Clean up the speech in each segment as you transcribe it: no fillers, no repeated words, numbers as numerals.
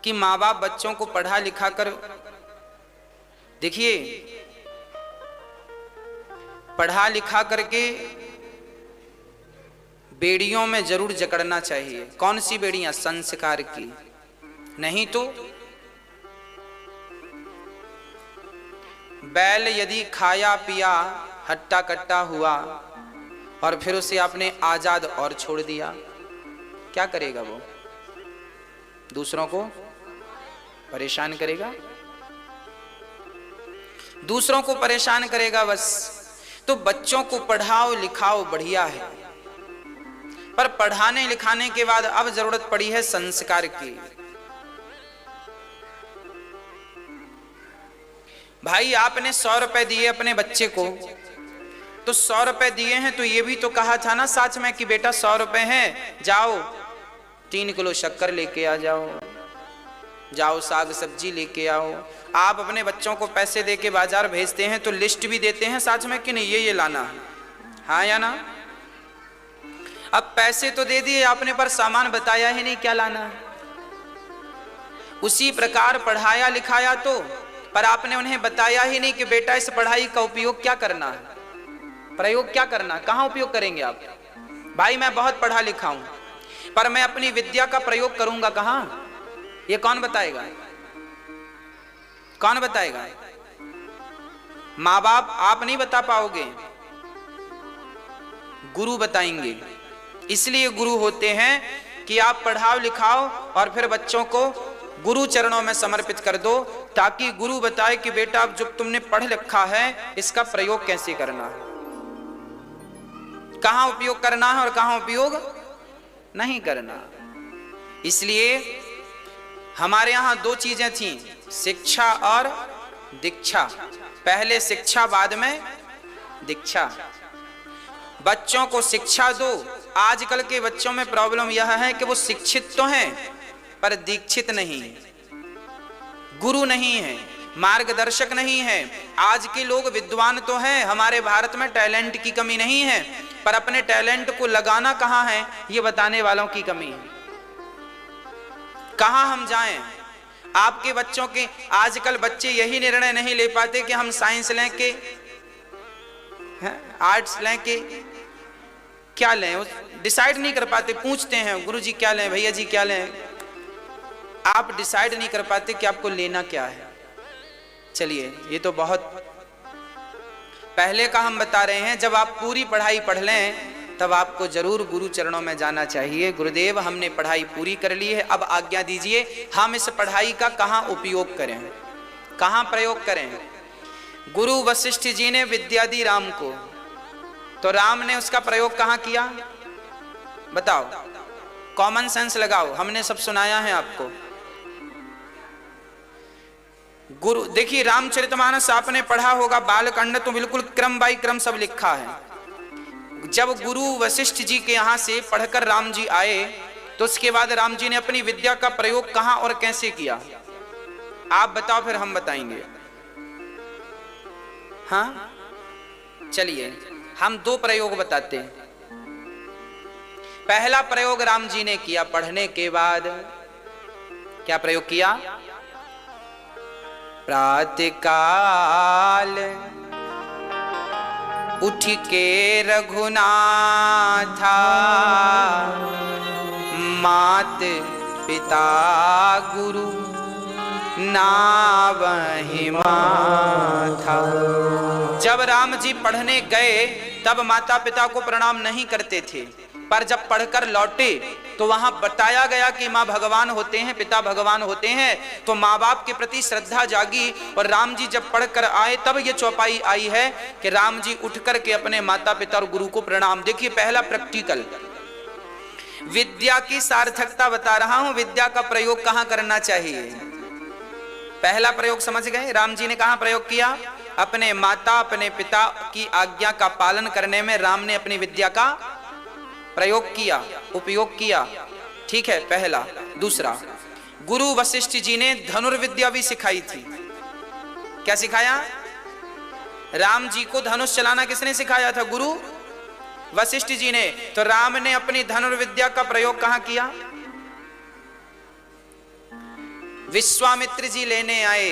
कि माँ बाप बच्चों को पढ़ा लिखा कर, देखिए पढ़ा लिखा करके बेड़ियों में जरूर जकड़ना चाहिए। कौन सी बेड़ियां? संस्कार की। नहीं तो बैल यदि खाया पिया हट्टा कट्टा हुआ और फिर उसे आपने आजाद और छोड़ दिया, क्या करेगा वो? दूसरों को परेशान करेगा, दूसरों को परेशान करेगा बस। तो बच्चों को पढ़ाओ लिखाओ बढ़िया है, पर पढ़ाने लिखाने के बाद अब जरूरत पड़ी है संस्कार की। भाई आपने 100 रुपए दिए अपने बच्चे को, तो 100 रुपए दिए हैं तो ये भी तो कहा था ना साथ में कि बेटा 100 रुपए हैं, जाओ 3 किलो शक्कर लेके आ जाओ, जाओ साग सब्जी लेके आओ। आप अपने बच्चों को पैसे देके बाजार भेजते हैं तो लिस्ट भी देते हैं साथ में कि नहीं ये लाना है, हाँ या ना? अब पैसे तो दे दिए आपने पर सामान बताया ही नहीं क्या लाना है। उसी प्रकार पढ़ाया लिखाया तो, पर आपने उन्हें बताया ही नहीं कि बेटा इस पढ़ाई का उपयोग क्या करना है, प्रयोग क्या करना है, कहां उपयोग करेंगे आप? भाई मैं बहुत पढ़ा लिखा हूं पर मैं अपनी विद्या का प्रयोग करूंगा कहां? ये कौन बताएगा? कौन बताएगा? माँ बाप आप नहीं बता पाओगे, गुरु बताएंगे। इसलिए गुरु होते हैं कि आप पढ़ाओ लिखाओ और फिर बच्चों को गुरु चरणों में समर्पित कर दो, ताकि गुरु बताए कि बेटा अब जो तुमने पढ़ लिखा है इसका प्रयोग कैसे करना है, कहां उपयोग करना है और कहां उपयोग नहीं करना। इसलिए हमारे यहां 2 चीजें थीं, शिक्षा और दीक्षा। पहले शिक्षा बाद में दीक्षा। बच्चों को शिक्षा दो। आजकल के बच्चों में प्रॉब्लम यह है कि वो शिक्षित तो हैं पर दीक्षित नहीं है, गुरु नहीं है, मार्गदर्शक नहीं है। आज के लोग विद्वान तो हैं, हमारे भारत में टैलेंट की कमी नहीं है, पर अपने टैलेंट को लगाना कहां है ये बताने वालों की कमी है। कहां हम जाएं? आपके बच्चों के आजकल बच्चे यही निर्णय नहीं ले पाते कि हम साइंस लें के आर्ट्स लें के क्या लें, डिसाइड नहीं कर पाते। पूछते हैं गुरुजी क्या लें, भैया जी क्या लें, आप डिसाइड नहीं कर पाते कि आपको लेना क्या है। चलिए ये तो बहुत पहले का हम बता रहे हैं। जब आप पूरी पढ़ाई पढ़ लें तब आपको जरूर गुरु चरणों में जाना चाहिए। गुरुदेव हमने पढ़ाई पूरी कर ली है, अब आज्ञा दीजिए हम इस पढ़ाई का कहां उपयोग करें, कहां प्रयोग करें। गुरु वशिष्ठ जी ने विद्या दी राम को, तो राम ने उसका प्रयोग कहां किया बताओ? कॉमन सेंस लगाओ, हमने सब सुनाया है आपको। गुरु देखिए रामचरितमानस आपने पढ़ा होगा, बालकांड तो बिल्कुल क्रम बाई क्रम सब लिखा है। जब गुरु वशिष्ठ जी के यहां से पढ़कर राम जी आए तो उसके बाद राम जी ने अपनी विद्या का प्रयोग कहां और कैसे किया, आप बताओ फिर हम बताएंगे। हाँ चलिए हम 2 प्रयोग बताते हैं। पहला प्रयोग राम जी ने किया पढ़ने के बाद, क्या प्रयोग किया? प्रातः काल उठ के रघुनाथा, मात पिता गुरु नावहि माथा। जब राम जी पढ़ने गए तब माता पिता को प्रणाम नहीं करते थे, पर जब पढ़कर लौटे तो वहां बताया गया कि माँ भगवान होते हैं, पिता भगवान होते हैं। तो माँ बाप के प्रति श्रद्धा जागी और राम जी जब पढ़कर आए तब ये चौपाई आई है कि राम जी उठ करके अपने माता पिता और गुरु को प्रणाम। देखिए पहला प्रैक्टिकल विद्या की सार्थकता बता रहा हूं, विद्या का प्रयोग कहां करना चाहिए। पहला प्रयोग समझ गए? राम जी ने कहां प्रयोग किया? अपने माता अपने पिता की आज्ञा का पालन करने में राम ने अपनी विद्या का प्रयोग किया, उपयोग किया। ठीक है पहला। दूसरा, गुरु वशिष्ठ जी ने धनुर्विद्या भी सिखाई थी। क्या सिखाया? राम जी को धनुष चलाना किसने सिखाया था? गुरु वशिष्ठ जी ने। तो राम ने अपनी धनुर्विद्या का प्रयोग कहां किया? विश्वामित्र जी लेने आए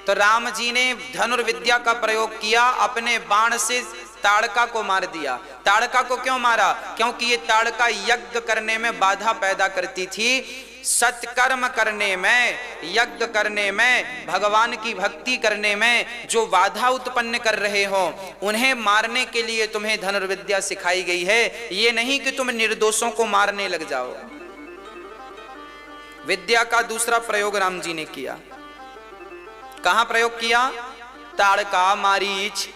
तो राम जी ने धनुर्विद्या का प्रयोग किया, अपने बाण से ताड़का को मार दिया। ताड़का को क्यों मारा? क्योंकि ये ताड़का यज्ञ करने में बाधा पैदा करती थी। सत्कर्म करने में, यज्ञ करने में, भगवान की भक्ति करने में जो बाधा उत्पन्न कर रहे हो, उन्हें मारने के लिए तुम्हें धनुर्विद्या सिखाई गई है। ये नहीं कि तुम निर्दोषों को मारने लग जाओ। विद्या का दूसरा प्रयोग राम जी ने किया। कहां प्रयोग किया? ताड़का, मारीच,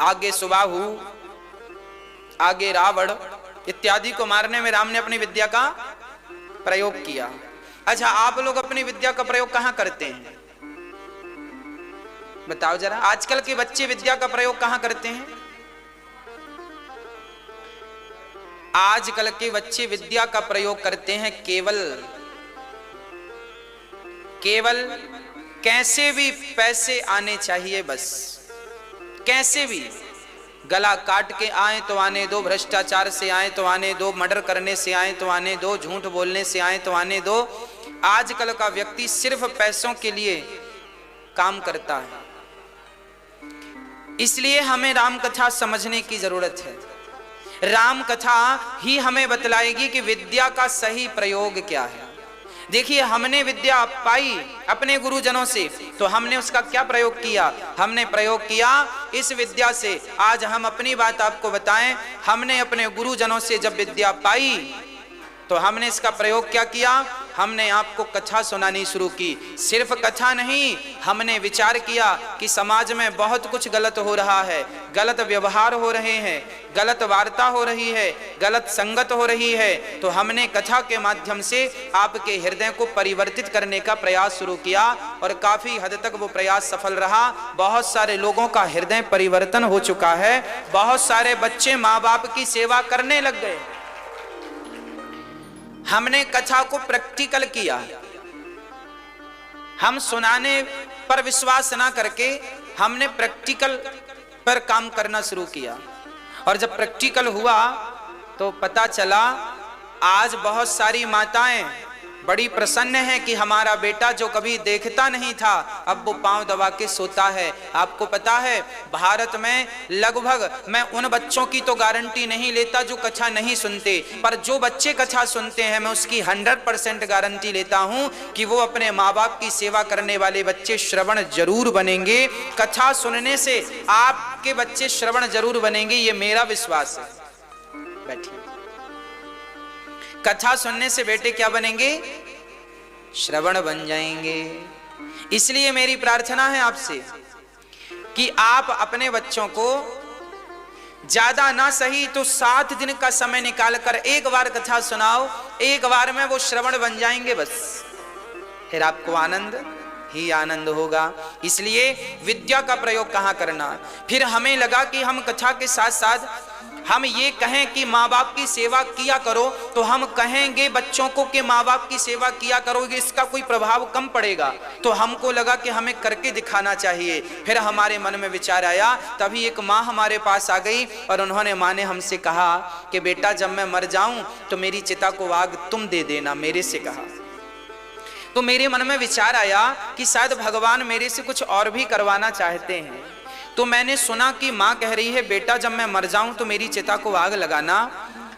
आगे सुबाहु, आगे रावण इत्यादि को मारने में राम ने अपनी विद्या का प्रयोग किया। अच्छा, आप लोग अपनी विद्या का प्रयोग कहां करते हैं? बताओ जरा। आजकल के बच्चे विद्या का प्रयोग कहां करते हैं? आजकल के बच्चे विद्या का प्रयोग करते हैं केवल कैसे भी पैसे आने चाहिए, बस कैसे भी। गला काट के आए तो आने दो, भ्रष्टाचार से आए तो आने दो, मर्डर करने से आए तो आने दो, झूठ बोलने से आए तो आने दो। आजकल का व्यक्ति सिर्फ पैसों के लिए काम करता है। इसलिए हमें राम कथा समझने की जरूरत है। राम कथा ही हमें बतलाएगी कि विद्या का सही प्रयोग क्या है। देखिए, हमने विद्या पाई अपने गुरुजनों से, तो हमने उसका क्या प्रयोग किया? हमने प्रयोग किया इस विद्या से। आज हम अपनी बात आपको बताएं, हमने अपने गुरुजनों से जब विद्या पाई तो हमने इसका प्रयोग क्या किया? हमने आपको कथा सुनानी शुरू की। सिर्फ कथा नहीं, हमने विचार किया कि समाज में बहुत कुछ गलत हो रहा है, गलत व्यवहार हो रहे हैं, गलत वार्ता हो रही है, गलत संगत हो रही है। तो हमने कथा के माध्यम से आपके हृदय को परिवर्तित करने का प्रयास शुरू किया और काफी हद तक वो प्रयास सफल रहा। बहुत सारे लोगों का हृदय परिवर्तन हो चुका है। बहुत सारे बच्चे माँ बाप की सेवा करने लग गए। हमने कथा को प्रैक्टिकल किया। हम सुनाने पर विश्वास ना करके हमने प्रैक्टिकल पर काम करना शुरू किया। और जब प्रैक्टिकल हुआ तो पता चला आज बहुत सारी माताएं बड़ी प्रसन्न है कि हमारा बेटा जो कभी देखता नहीं था अब वो पांव दबा के सोता है। आपको पता है, भारत में लगभग, मैं उन बच्चों की तो गारंटी नहीं लेता जो कथा नहीं सुनते, पर जो बच्चे कथा सुनते हैं मैं उसकी 100% गारंटी लेता हूं कि वो अपने माँ बाप की सेवा करने वाले बच्चे श्रवण जरूर बनेंगे। कथा सुनने से आपके बच्चे श्रवण जरूर बनेंगे, ये मेरा विश्वास है। बैठिए। कथा सुनने से बेटे क्या बनेंगे? श्रवण बन जाएंगे। इसलिए मेरी प्रार्थना है आपसे कि आप अपने बच्चों को ज्यादा ना सही तो 7 दिन का समय निकालकर एक बार कथा सुनाओ। एक बार में वो श्रवण बन जाएंगे, बस फिर आपको आनंद ही आनंद होगा। इसलिए विद्या का प्रयोग कहाँ करना। फिर हमें लगा कि हम कथा के साथ साथ हम ये कहें कि माँ बाप की सेवा किया करो, तो हम कहेंगे बच्चों को कि माँ बाप की सेवा किया करोगे, इसका कोई प्रभाव कम पड़ेगा। तो हमको लगा कि हमें करके दिखाना चाहिए। फिर हमारे मन में विचार आया, तभी एक माँ हमारे पास आ गई और उन्होंने, माँ ने हमसे कहा कि बेटा जब मैं मर जाऊं तो मेरी चिता को आग तुम दे देना, मेरे से कहा। तो मेरे मन में विचार आया कि शायद भगवान मेरे से कुछ और भी करवाना चाहते हैं। तो मैंने सुना कि माँ कह रही है बेटा जब मैं मर जाऊं तो मेरी चिता को आग लगाना।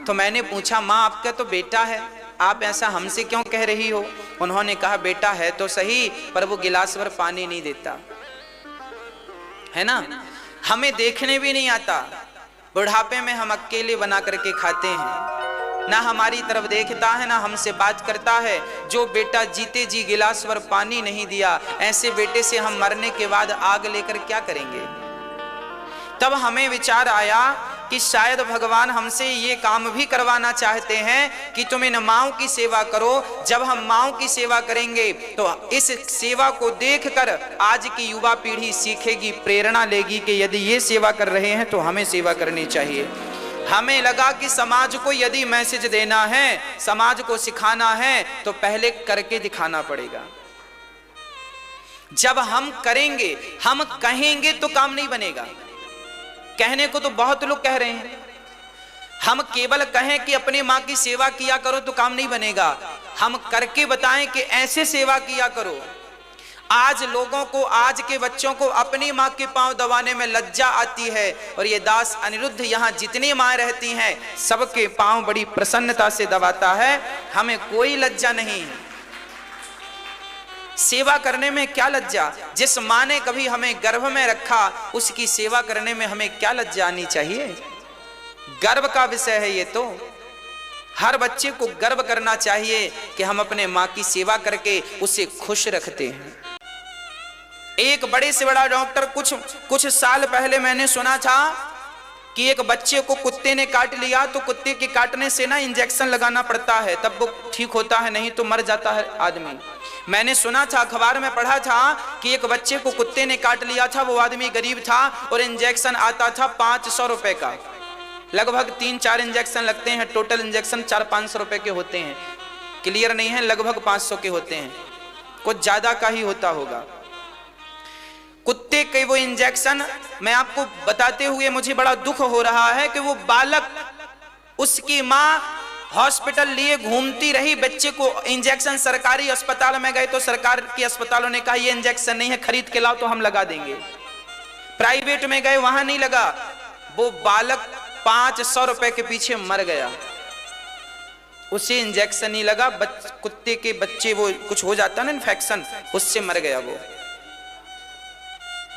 तो मैंने पूछा, माँ आपका तो बेटा है, आप ऐसा हमसे क्यों कह रही हो? उन्होंने कहा बेटा है तो सही, पर वो गिलास भर पानी नहीं देता है ना, हमें देखने भी नहीं आता। बुढ़ापे में हम अकेले बना करके खाते हैं, ना हमारी तरफ देखता है ना हमसे बात करता है। जो बेटा जीते जी गिलास भर पानी नहीं दिया, ऐसे बेटे से हम मरने के बाद आग लेकर क्या करेंगे? तब हमें विचार आया कि शायद भगवान हमसे ये काम भी करवाना चाहते हैं कि तुम इन माँओं की सेवा करो। जब हम माँओं की सेवा करेंगे तो इस सेवा को देखकर आज की युवा पीढ़ी सीखेगी, प्रेरणा लेगी कि यदि ये सेवा कर रहे हैं तो हमें सेवा करनी चाहिए। हमें लगा कि समाज को यदि मैसेज देना है, समाज को सिखाना है, तो पहले करके दिखाना पड़ेगा। जब हम करेंगे, हम कहेंगे तो काम नहीं बनेगा। कहने को तो बहुत लोग कह रहे हैं, हम केवल कहें कि अपनी माँ की सेवा किया करो तो काम नहीं बनेगा। हम करके बताएं कि ऐसे सेवा किया करो। आज लोगों को, आज के बच्चों को अपनी माँ के पांव दबाने में लज्जा आती है, और ये दास अनिरुद्ध यहाँ जितनी माँ रहती हैं सबके पांव बड़ी प्रसन्नता से दबाता है। हमें कोई लज्जा नहीं है सेवा करने में। क्या लज्जा? जिस माँ ने कभी हमें गर्भ में रखा उसकी सेवा करने में हमें क्या लज्जा आनी चाहिए? गर्व का विषय है ये तो। हर बच्चे को गर्व करना चाहिए कि हम अपने माँ की सेवा करके उसे खुश रखते हैं। एक बड़े से बड़ा डॉक्टर, कुछ साल पहले मैंने सुना था कि एक बच्चे को कुत्ते ने काट लिया, तो कुत्ते के काटने से ना इंजेक्शन लगाना पड़ता है, तब वो ठीक होता है, नहीं तो मर जाता है आदमी। मैंने सुना था, अखबार में पढ़ा था कि एक बच्चे को कुत्ते ने काट लिया था, वो आदमी गरीब था और इंजेक्शन आता था 500 रुपए का। लगभग 3-4 इंजेक्शन लगते हैं, टोटल इंजेक्शन 400-500 रुपए के होते हैं, क्लियर नहीं है, लगभग 500 के होते हैं, कुछ ज्यादा का ही होता होगा। कुत्ते के वो इंजेक्शन, मैं आपको बताते हुए मुझे बड़ा दुख हो रहा है कि वो बालक, उसकी माँ हॉस्पिटल लिए घूमती रही, बच्चे को इंजेक्शन, सरकारी अस्पताल में गए तो सरकार के अस्पतालों ने कहा ये इंजेक्शन नहीं है, खरीद के लाओ तो हम लगा देंगे। प्राइवेट में गए, वहां नहीं लगा। वो बालक 500 रुपए के पीछे मर गया, उसे इंजेक्शन नहीं लगा। कुत्ते के बच्चे, वो कुछ हो जाता ना इन्फेक्शन, उससे मर गया। वो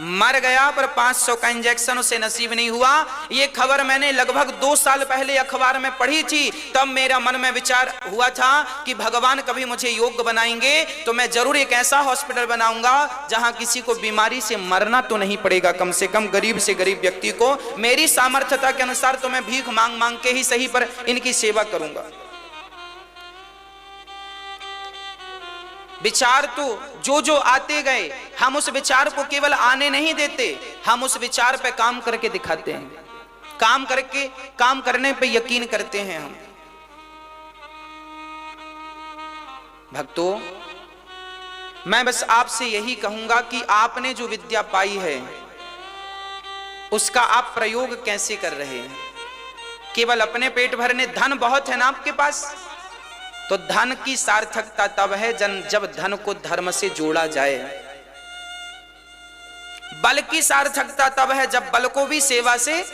मर गया, पर 500 का इंजेक्शन उसे नसीब नहीं हुआ। ये खबर मैंने लगभग 2 साल पहले अखबार में पढ़ी थी। तब मेरा मन में विचार हुआ था कि भगवान कभी मुझे योग्य बनाएंगे तो मैं जरूर एक ऐसा हॉस्पिटल बनाऊंगा जहां किसी को बीमारी से मरना तो नहीं पड़ेगा, कम से कम गरीब से गरीब व्यक्ति को। मेरी सामर्थ्यता के अनुसार तो मैं भीख मांग मांग के ही सही, पर इनकी सेवा करूंगा। विचार तो जो आते गए, हम उस विचार को केवल आने नहीं देते, हम उस विचार पे काम करके दिखाते हैं, काम करने पे यकीन करते हैं हम। भक्तों, मैं बस आपसे यही कहूंगा कि आपने जो विद्या पाई है उसका आप प्रयोग कैसे कर रहे हैं? केवल अपने पेट भरने, धन बहुत है ना आपके पास, तो धन की सार्थकता तब है जब धन को धर्म से जोड़ा जाए। बल की सार्थकता तब है जब बल को भी सेवा से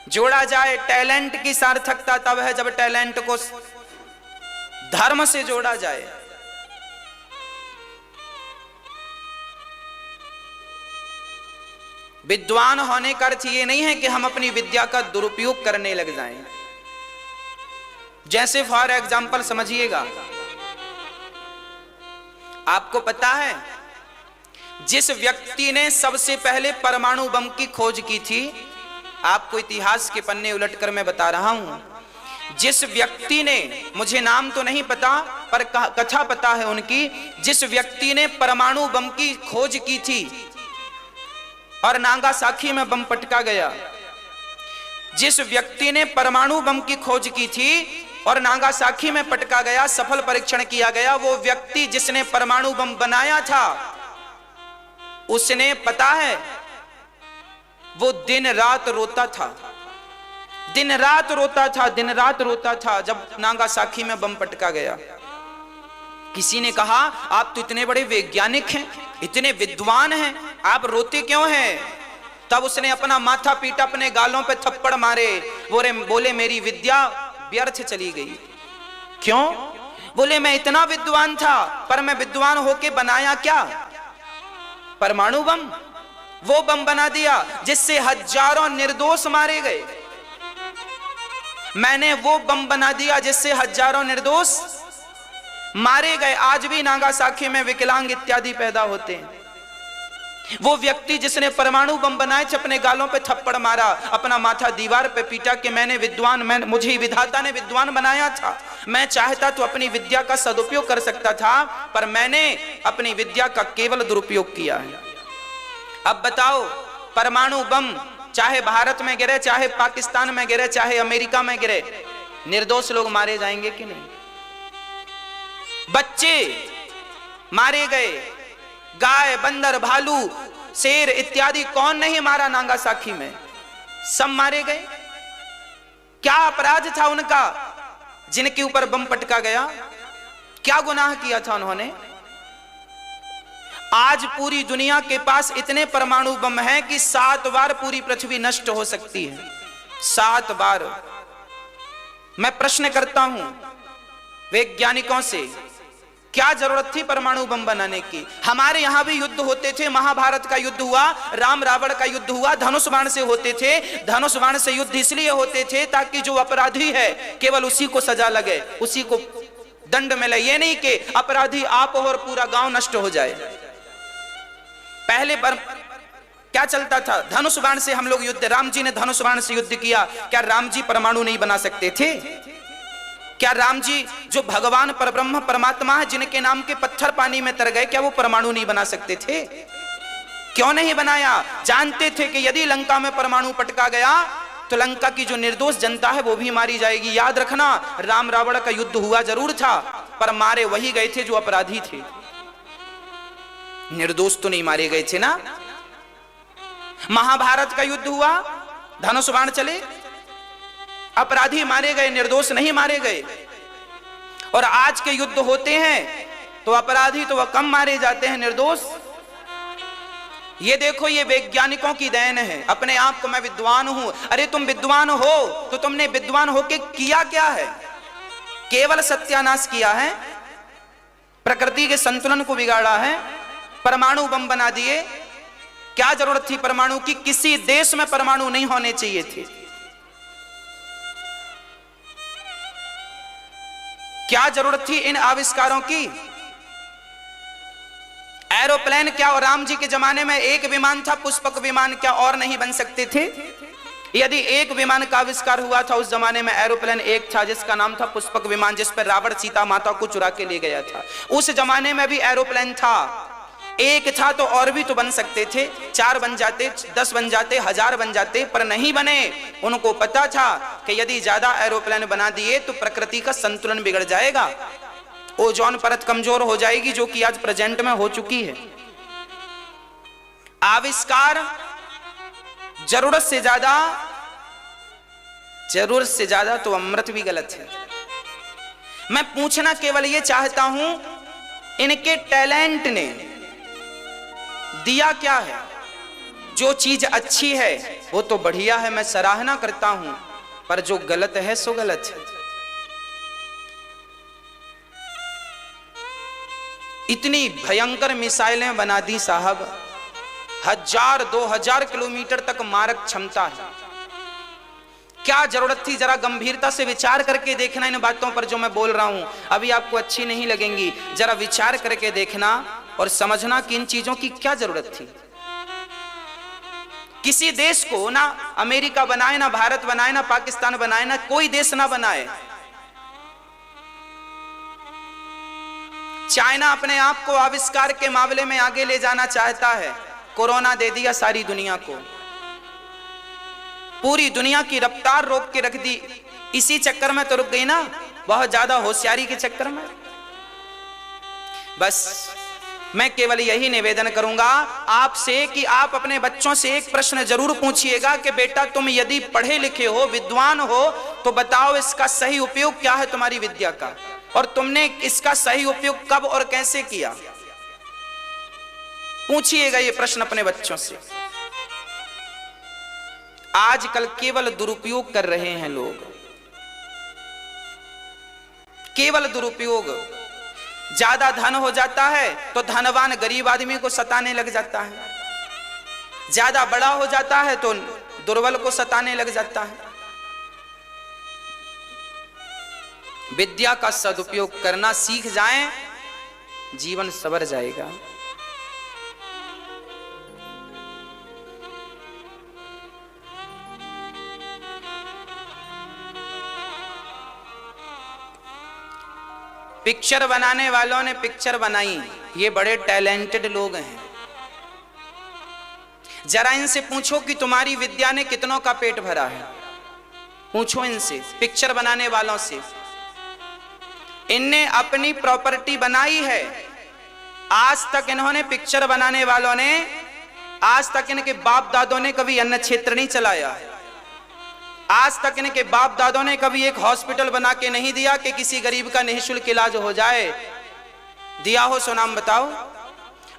जोड़ा जाए। टैलेंट की सार्थकता तब है जब टैलेंट को धर्म से जोड़ा जाए। विद्वान होने का अर्थ ये नहीं है कि हम अपनी विद्या का दुरुपयोग करने लग जाएं। जैसे फॉर एग्जाम्पल समझिएगा, आपको पता है जिस व्यक्ति ने सबसे पहले परमाणु बम की खोज की थी, आपको इतिहास के पन्ने उलटकर मैं बता रहा हूं, जिस व्यक्ति ने, मुझे नाम तो नहीं पता पर कथा पता है उनकी, जिस व्यक्ति ने परमाणु बम की खोज की थी और नागासाकी में बम पटका गया, जिस व्यक्ति ने परमाणु बम की खोज की थी और नागासाकी में पटका गया, सफल परीक्षण किया गया, वो व्यक्ति जिसने परमाणु बम बनाया था, उसने, पता है, वो दिन रात रोता था, दिन रात रोता था, दिन रात रोता था जब नागासाकी में बम पटका गया। किसी ने कहा आप तो इतने बड़े वैज्ञानिक हैं, इतने विद्वान हैं, आप रोते क्यों हैं? तब उसने अपना माथा पीटा, अपने गालों पे थप्पड़ मारे, बोले मेरी विद्या व्यर्थ चली गई। क्यों? बोले मैं इतना विद्वान था, पर मैं विद्वान होके बनाया क्या? परमाणु बम। वो बम बना दिया जिससे हजारों निर्दोष मारे गए। मैंने वो बम बना दिया जिससे हजारों निर्दोष मारे गए। आज भी नागासाकी में विकलांग इत्यादि पैदा होते हैं। वो व्यक्ति जिसने परमाणु बम बनाए थे, अपने गालों पे थप्पड़ मारा, अपना माथा दीवार पे पीटा कि मुझे विधाता ने विद्वान बनाया था, मैं चाहता तो अपनी विद्या का सदुपयोग कर सकता था, पर मैंने अपनी विद्या का केवल दुरुपयोग किया है। अब बताओ, परमाणु बम चाहे भारत में गिरे, चाहे पाकिस्तान में गिरे, चाहे अमेरिका में गिरे, निर्दोष लोग मारे जाएंगे कि नहीं? बच्चे मारे गए, गाय, बंदर, भालू, शेर इत्यादि कौन नहीं मारा नागासाकी में? सब मारे गए। क्या अपराध था उनका जिनके ऊपर बम पटका गया? क्या गुनाह किया था उन्होंने? आज पूरी दुनिया के पास इतने परमाणु बम हैं कि 7 बार पूरी पृथ्वी नष्ट हो सकती है, 7 बार। मैं प्रश्न करता हूं वैज्ञानिकों से, क्या जरूरत थी परमाणु बम बनाने की? हमारे यहां भी युद्ध होते थे, महाभारत का युद्ध हुआ, राम रावण का युद्ध हुआ, धनुष बाण से होते थे। धनुष बाण से युद्ध इसलिए होते थे ताकि जो अपराधी है केवल उसी को सजा लगे, उसी को दंड मिले, ये नहीं कि अपराधी आप हो और पूरा गांव नष्ट हो जाए। पहले पर क्या चलता था? धनुष बाण से हम लोग युद्ध, राम जी ने धनुष बाण से युद्ध किया। क्या राम जी परमाणु नहीं बना सकते थे? क्या राम जी जो भगवान परब्रह्म परमात्मा है, जिनके नाम के पत्थर पानी में तर गए, क्या वो परमाणु नहीं बना सकते थे? क्यों नहीं बनाया? जानते थे कि यदि लंका में परमाणु पटका गया तो लंका की जो निर्दोष जनता है वो भी मारी जाएगी। याद रखना, राम रावण का युद्ध हुआ जरूर था, पर मारे वही गए थे जो अपराधी थे, निर्दोष तो नहीं मारे गए थे ना। महाभारत का युद्ध हुआ, धनुष बाण चले, अपराधी मारे गए, निर्दोष नहीं मारे गए। और आज के युद्ध होते हैं तो अपराधी तो वह कम मारे जाते हैं, निर्दोष। ये देखो, ये वैज्ञानिकों की देन है। अपने आप को मैं विद्वान हूं, अरे तुम विद्वान हो तो तुमने विद्वान होके किया क्या है? केवल सत्यानाश किया है, प्रकृति के संतुलन को बिगाड़ा है, परमाणु बम बना दिए। क्या जरूरत थी परमाणु की? किसी देश में परमाणु नहीं होने चाहिए थे। क्या जरूरत थी इन आविष्कारों की? एरोप्लेन क्या, और राम जी के जमाने में एक विमान था, पुष्पक विमान, क्या और नहीं बन सकते थे? यदि एक विमान का आविष्कार हुआ था उस जमाने में, एरोप्लेन एक था जिसका नाम था पुष्पक विमान, जिस पर रावण सीता माता को चुरा के ले गया था। उस जमाने में भी एरोप्लेन था, एक था तो और भी तो बन सकते थे, 4 बन जाते, 10 बन जाते, 1000 बन जाते, पर नहीं बने। उनको पता था कि यदि ज्यादा एरोप्लेन बना दिए तो प्रकृति का संतुलन बिगड़ जाएगा, ओजोन परत कमजोर हो जाएगी, जो कि आज प्रेजेंट में हो चुकी है। आविष्कार जरूरत से ज्यादा तो अमृत भी गलत है। मैं पूछना केवल ये चाहता हूं, इनके टैलेंट ने दिया क्या है? जो चीज अच्छी है वो तो बढ़िया है, मैं सराहना करता हूं, पर जो गलत है सो गलत है। इतनी भयंकर मिसाइलें बना दी साहब, 1000-2000 किलोमीटर तक मारक क्षमता है। क्या जरूरत थी? जरा गंभीरता से विचार करके देखना इन बातों पर जो मैं बोल रहा हूं। अभी आपको अच्छी नहीं लगेंगी, जरा विचार करके देखना और समझना कि इन चीजों की क्या जरूरत थी। किसी देश को ना अमेरिका बनाए, ना भारत बनाए, ना पाकिस्तान बनाए, ना कोई देश ना बनाए। चाइना अपने आप को आविष्कार के मामले में आगे ले जाना चाहता है, कोरोना दे दिया सारी दुनिया को, पूरी दुनिया की रफ्तार रोक के रख दी। इसी चक्कर में तो रुक गई ना, बहुत ज्यादा होशियारी के चक्कर में। बस मैं केवल यही निवेदन करूंगा आपसे कि आप अपने बच्चों से एक प्रश्न जरूर पूछिएगा कि बेटा तुम यदि पढ़े लिखे हो, विद्वान हो, तो बताओ इसका सही उपयोग क्या है तुम्हारी विद्या का, और तुमने इसका सही उपयोग कब और कैसे किया। पूछिएगा ये प्रश्न अपने बच्चों से। आजकल केवल दुरुपयोग कर रहे हैं लोग, केवल दुरुपयोग। ज्यादा धन हो जाता है तो धनवान गरीब आदमी को सताने लग जाता है, ज्यादा बड़ा हो जाता है तो दुर्बल को सताने लग जाता है। विद्या का सदुपयोग करना सीख जाएं, जीवन संवर जाएगा। पिक्चर बनाने वालों ने पिक्चर बनाई, ये बड़े टैलेंटेड लोग हैं। जरा इनसे पूछो कि तुम्हारी विद्या ने कितनों का पेट भरा है, पूछो इनसे, पिक्चर बनाने वालों से। इनने अपनी प्रॉपर्टी बनाई है। आज तक इन्होंने, पिक्चर बनाने वालों ने, आज तक इनके बाप दादों ने कभी अन्न क्षेत्र नहीं चलाया। आज तक इनके बाप दादों ने कभी एक हॉस्पिटल बना के नहीं दिया कि किसी गरीब का निःशुल्क इलाज हो जाए। दिया हो सो नाम बताओ।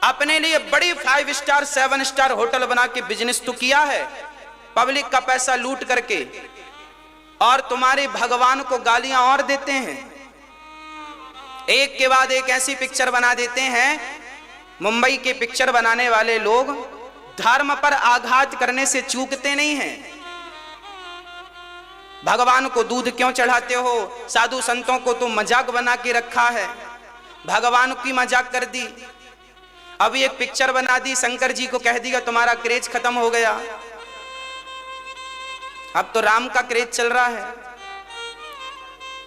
अपने लिए बड़ी 5 स्टार 7 स्टार होटल बना के बिजनेस तो किया है, पब्लिक का पैसा लूट करके, और तुम्हारे भगवान को गालियां और देते हैं। एक के बाद एक ऐसी पिक्चर बना देते हैं। मुंबई के पिक्चर बनाने वाले लोग धर्म पर आघात करने से चूकते नहीं हैं। भगवान को दूध क्यों चढ़ाते हो? साधु संतों को तो मजाक बना के रखा है, भगवान की मजाक कर दी। अब एक पिक्चर बना दी, शंकर जी को कह दिया तुम्हारा क्रेज खत्म हो गया, अब तो राम का क्रेज चल रहा है।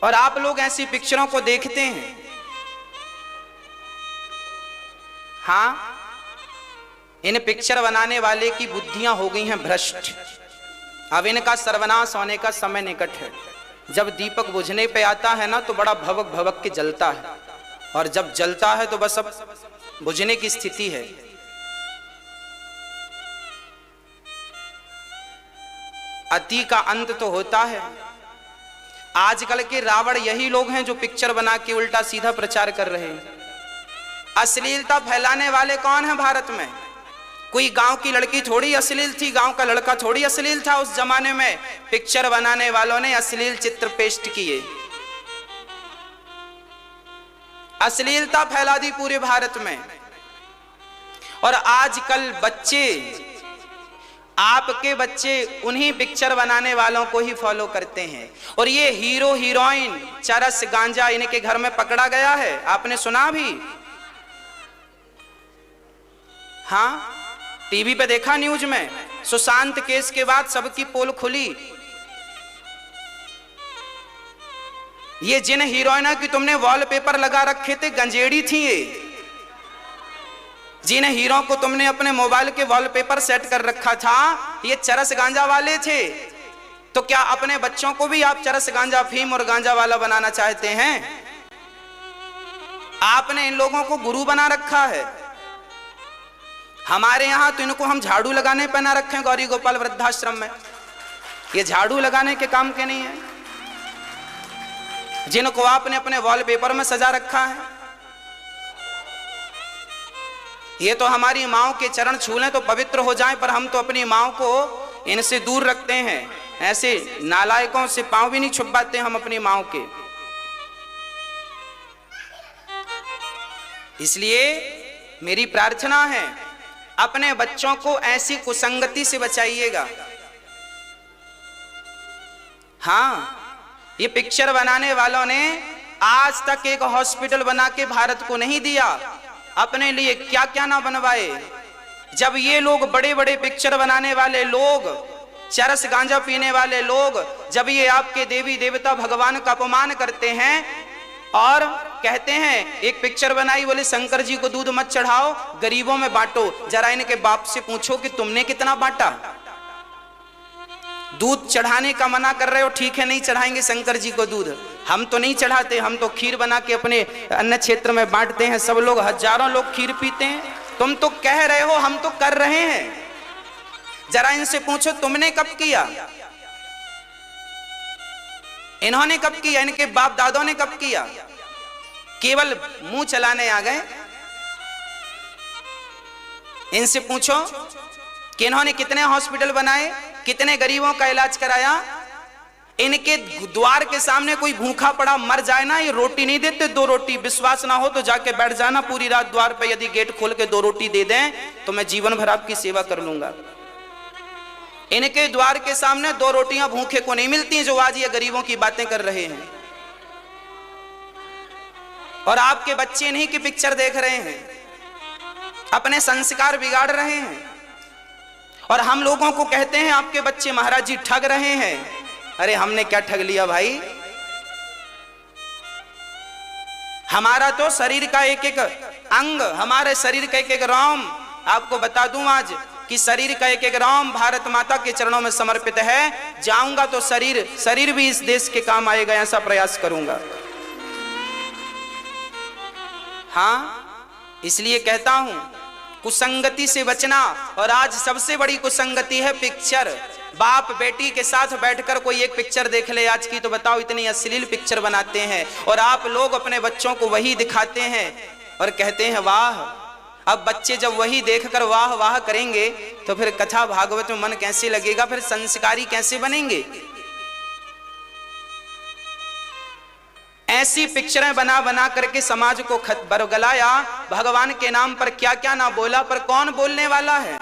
और आप लोग ऐसी पिक्चरों को देखते हैं। हां, इन पिक्चर बनाने वाले की बुद्धियां हो गई हैं भ्रष्ट। अब इनका सर्वनाश होने का समय निकट है। जब दीपक बुझने पे आता है ना तो बड़ा भवक भवक के जलता है, और जब जलता है तो बस अब बुझने की स्थिति है। अति का अंत तो होता है। आजकल के रावण यही लोग हैं जो पिक्चर बना के उल्टा सीधा प्रचार कर रहे हैं। अश्लीलता फैलाने वाले कौन है भारत में? कोई गांव की लड़की थोड़ी अश्लील थी, गांव का लड़का थोड़ी अश्लील था उस जमाने में। पिक्चर बनाने वालों ने अश्लील चित्र पेस्ट किए, अश्लीलता फैला दी पूरे भारत में। और आजकल बच्चे, आपके बच्चे उन्हीं पिक्चर बनाने वालों को ही फॉलो करते हैं। और ये हीरो हीरोइन चरस गांजा इनके घर में पकड़ा गया है, आपने सुना भी? हाँ, टीवी पे देखा न्यूज में। सुशांत केस के बाद सबकी पोल खुली। ये जिन हीरोइना की तुमने वॉलपेपर लगा रखे थे गंजेड़ी थी ये। जिन हीरो को तुमने अपने मोबाइल के वॉलपेपर सेट कर रखा था ये चरस गांजा वाले थे। तो क्या अपने बच्चों को भी आप चरस गांजा फीम और गांजा वाला बनाना चाहते हैं? आपने इन लोगों को गुरु बना रखा है। हमारे यहां तो इनको हम झाड़ू लगाने पे ना रखें गौरी गोपाल वृद्धाश्रम में, ये झाड़ू लगाने के काम के नहीं है। जिनको आपने अपने वॉलपेपर में सजा रखा है, ये तो हमारी माओ के चरण छू लें तो पवित्र हो जाएं, पर हम तो अपनी माओ को इनसे दूर रखते हैं। ऐसे नालायकों से पांव भी नहीं छुपाते हम अपनी माओ के। इसलिए मेरी प्रार्थना है, अपने बच्चों को ऐसी कुसंगति से बचाइएगा। हाँ, ये पिक्चर बनाने वालों ने आज तक एक हॉस्पिटल बना के भारत को नहीं दिया। अपने लिए क्या क्या ना बनवाए। जब ये लोग बड़े बड़े पिक्चर बनाने वाले लोग, चरस गांजा पीने वाले लोग, जब ये आपके देवी देवता भगवान का अपमान करते हैं और कहते हैं, एक पिक्चर बनाई बोले शंकर जी को दूध मत चढ़ाओ, गरीबों में बांटो। जरा इनके बाप से पूछो कि तुमने कितना बांटा? दूध चढ़ाने का मना कर रहे हो, ठीक है नहीं चढ़ाएंगे शंकर जी को दूध। हम तो नहीं चढ़ाते, हम तो खीर बना के अपने अन्य क्षेत्र में बांटते हैं। सब लोग, हजारों लोग खीर पीते हैं। तुम तो कह रहे हो, हम तो कर रहे हैं। जरा इनसे पूछो तुमने कब किया? इन्होंने कब किया? इनके बाप दादों ने कब किया? केवल मुंह चलाने आ गए। इनसे पूछो कि इन्होंने कितने हॉस्पिटल बनाए, कितने गरीबों का इलाज कराया। इनके द्वार के सामने कोई भूखा पड़ा मर जाए ना, ये रोटी नहीं देते, 2 रोटी। विश्वास ना हो तो जाके बैठ जाना पूरी रात द्वार पे। यदि गेट खोल के 2 रोटी दे दें तो मैं जीवन भर आपकी सेवा कर लूंगा। इनके द्वार के सामने 2 रोटियां भूखे को नहीं मिलती जो आज ये गरीबों की बातें कर रहे हैं। और आपके बच्चे नहीं कि पिक्चर देख रहे हैं, अपने संस्कार बिगाड़ रहे हैं। और हम लोगों को कहते हैं आपके बच्चे महाराज जी ठग रहे हैं। अरे हमने क्या ठग लिया भाई? हमारा तो शरीर का एक एक अंग, हमारे शरीर का एक एक रोम, आपको बता दूं आज कि शरीर का एक एक रोम भारत माता के चरणों में समर्पित है। जाऊंगा तो शरीर भी इस देश के काम आएगा, ऐसा प्रयास करूंगा। हाँ, इसलिए कहता हूं कुसंगति से बचना। और आज सबसे बड़ी कुसंगति है पिक्चर। बाप बेटी के साथ बैठकर कोई एक पिक्चर देख ले आज की, तो बताओ इतनी अश्लील पिक्चर बनाते हैं और आप लोग अपने बच्चों को वही दिखाते हैं। और कहते हैं वाह। अब बच्चे जब वही देखकर वाह वाह करेंगे तो फिर कथा भागवत में मन कैसे लगेगा, फिर संस्कारी कैसे बनेंगे। ऐसी पिक्चरें बना बना करके समाज को बरगलाया। भगवान के नाम पर क्या क्या ना बोला, पर कौन बोलने वाला है।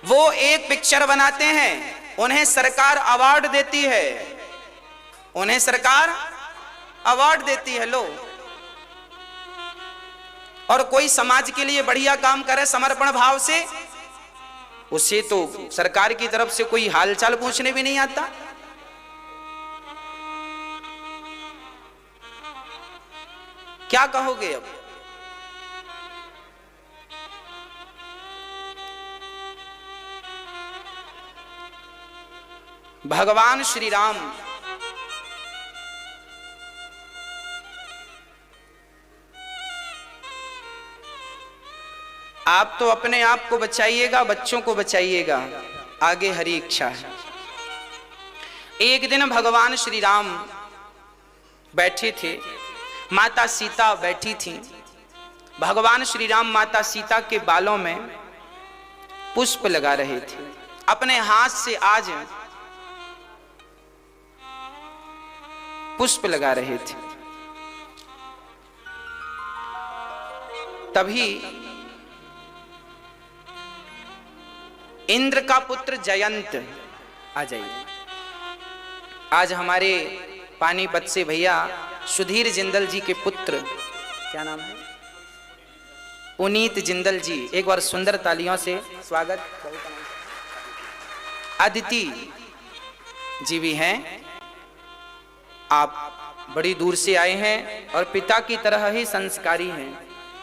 वो एक पिक्चर बनाते हैं, उन्हें सरकार अवार्ड देती है, उन्हें सरकार अवार्ड देती है। लो, और कोई समाज के लिए बढ़िया काम करे समर्पण भाव से, उसे तो सरकार की तरफ से कोई हालचाल पूछने भी नहीं आता। क्या कहोगे अब? भगवान श्री राम आप तो अपने आप को बचाइएगा, बच्चों को बचाइएगा, आगे हरी इच्छा है। एक दिन भगवान श्री राम बैठे थे, माता सीता बैठी थी। भगवान श्री राम माता सीता के बालों में पुष्प लगा रहे थे, अपने हाथ से आज पुष्प लगा रहे थे। तभी इंद्र का पुत्र जयंत, आ जाइए। आज हमारे पानीपत से भैया सुधीर जिंदल जी के पुत्र, क्या नाम है, पुनीत जिंदल जी, एक बार सुंदर तालियों से स्वागत। अदिति जी भी हैं। आप बड़ी दूर से आए हैं और पिता की तरह ही संस्कारी हैं।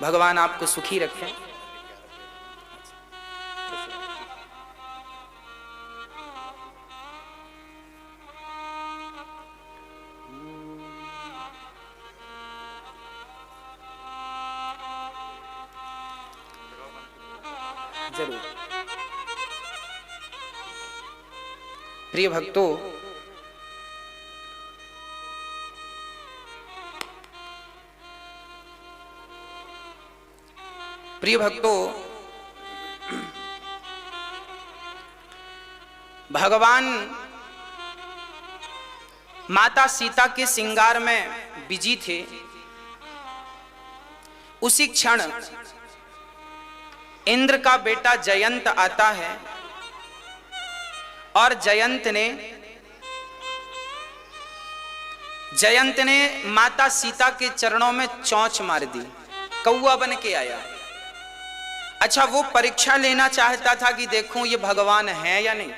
भगवान आपको सुखी रखें। जरूर। प्रिय भक्तों, भगवान माता सीता के श्रृंगार में बिजी थे। उसी क्षण इंद्र का बेटा जयंत आता है और जयंत ने माता सीता के चरणों में चोंच मार दी। कौआ बन के आया। अच्छा, वो परीक्षा लेना चाहता था कि देखूं ये भगवान है या नहीं।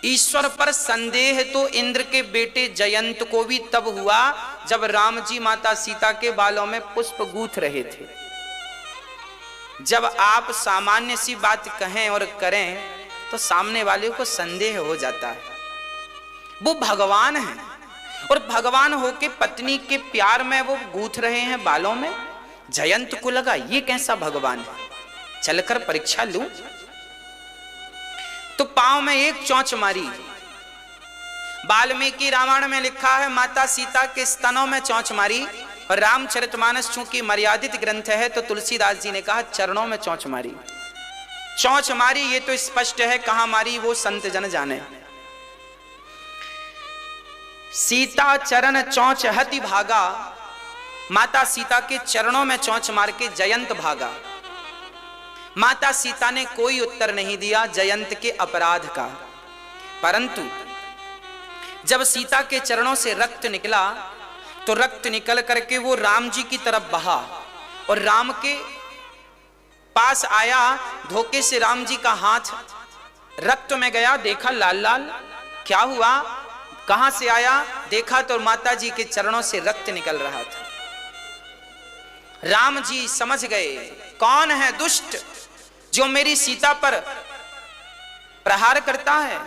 ईश्वर पर संदेह तो इंद्र के बेटे जयंत को भी तब हुआ जब राम जी माता सीता के बालों में पुष्प गूंथ रहे थे। जब आप सामान्य सी बात कहें और करें तो सामने वाले को संदेह हो जाता है। वो भगवान है और भगवान होके पत्नी के प्यार में वो गूंथ रहे हैं बालों में। जयंत को लगा ये कैसा भगवान है, चलकर परीक्षा लूं। तो पांव में एक चोंच मारी। वाल्मीकि रामायण में लिखा है माता सीता के स्तनों में चोंच मारी, और रामचरितमानस चूंकि मर्यादित ग्रंथ है तो तुलसीदास जी ने कहा चरणों में चोंच मारी। चोंच मारी ये तो स्पष्ट है, कहां मारी वो संत जन जाने। सीता चरण चोंच हति भागा, माता सीता के चरणों में चोंच मार के जयंत भागा। माता सीता ने कोई उत्तर नहीं दिया जयंत के अपराध का, परंतु जब सीता के चरणों से रक्त निकला तो रक्त निकल करके वो राम जी की तरफ बहा और राम के पास आया। धोखे से राम जी का हाथ रक्त में गया, देखा लाल लाल, क्या हुआ, कहां से आया, देखा तो माता जी के चरणों से रक्त निकल रहा था। राम जी समझ गए कौन है दुष्ट जो मेरी सीता पर प्रहार करता है।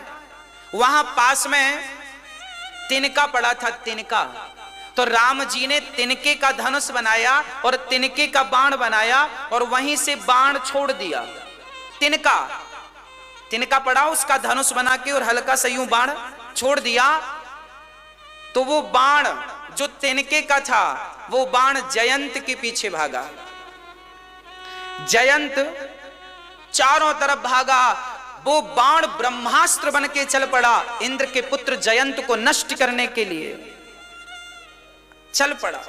वहां पास में तिनका पड़ा था, तिनका। तो राम जी ने तिनके का धनुष बनाया और तिनके का बाण बनाया और वहीं से बाण छोड़ दिया। तिनका पड़ा, उसका धनुष बना के और हल्का सा यूं बाण छोड़ दिया। तो वो बाण जो तिनके का था वो बाण जयंत के पीछे भागा। जयंत चारों तरफ भागा, वो बाण ब्रह्मास्त्र बन के चल पड़ा, इंद्र के पुत्र जयंत को नष्ट करने के लिए चल पड़ा।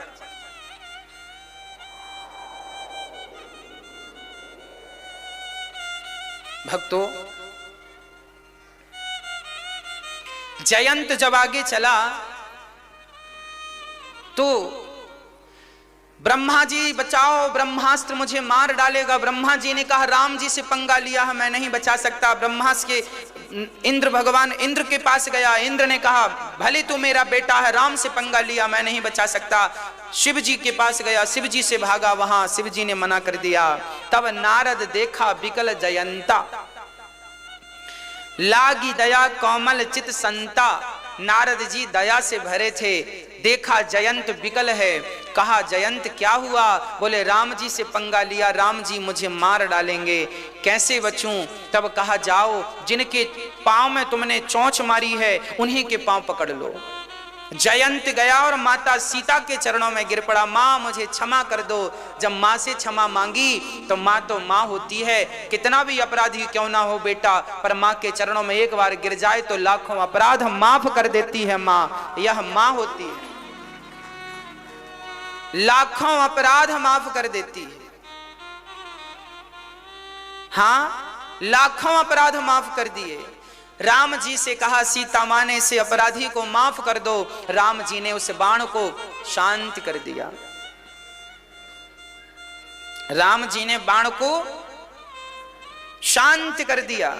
भक्तों, जयंत जब आगे चला तो ब्रह्मा जी बचाओ, ब्रह्मास्त्र मुझे मार डालेगा। ब्रह्मा जी ने कहा राम जी से पंगा लिया है, मैं नहीं बचा सकता। ब्रह्मास्त्र के इंद्र भगवान इंद्र के पास गया, इंद्र ने कहा भले तू मेरा बेटा है, राम से पंगा लिया, मैं नहीं बचा सकता। शिव जी के पास गया, शिव जी से भागा, वहां शिव जी ने मना कर दिया। तब नारद देखा बिकल जयंता, लागी दया कोमल चित संता। नारद जी दया से भरे थे, देखा जयंत बिकल है, कहा जयंत क्या हुआ? बोले राम जी से पंगा लिया, राम जी मुझे मार डालेंगे, कैसे बचूं? तब कहा जाओ जिनके पांव में तुमने चोंच मारी है उन्हीं के पांव पकड़ लो। जयंत गया और माता सीता के चरणों में गिर पड़ा, माँ मुझे क्षमा कर दो। जब माँ से क्षमा मांगी तो माँ तो माँ होती है, कितना भी अपराधी क्यों ना हो बेटा, पर माँ के चरणों में एक बार गिर जाए तो लाखों अपराध माफ कर देती है माँ, यह माँ होती है, लाखों अपराध माफ कर देती है। हाँ, लाखों अपराध माफ कर दिए। राम जी से कहा सीता माँ ने से अपराधी को माफ कर दो, राम जी ने उस बाण को शांत कर दिया। राम जी ने बाण को शांत कर दिया।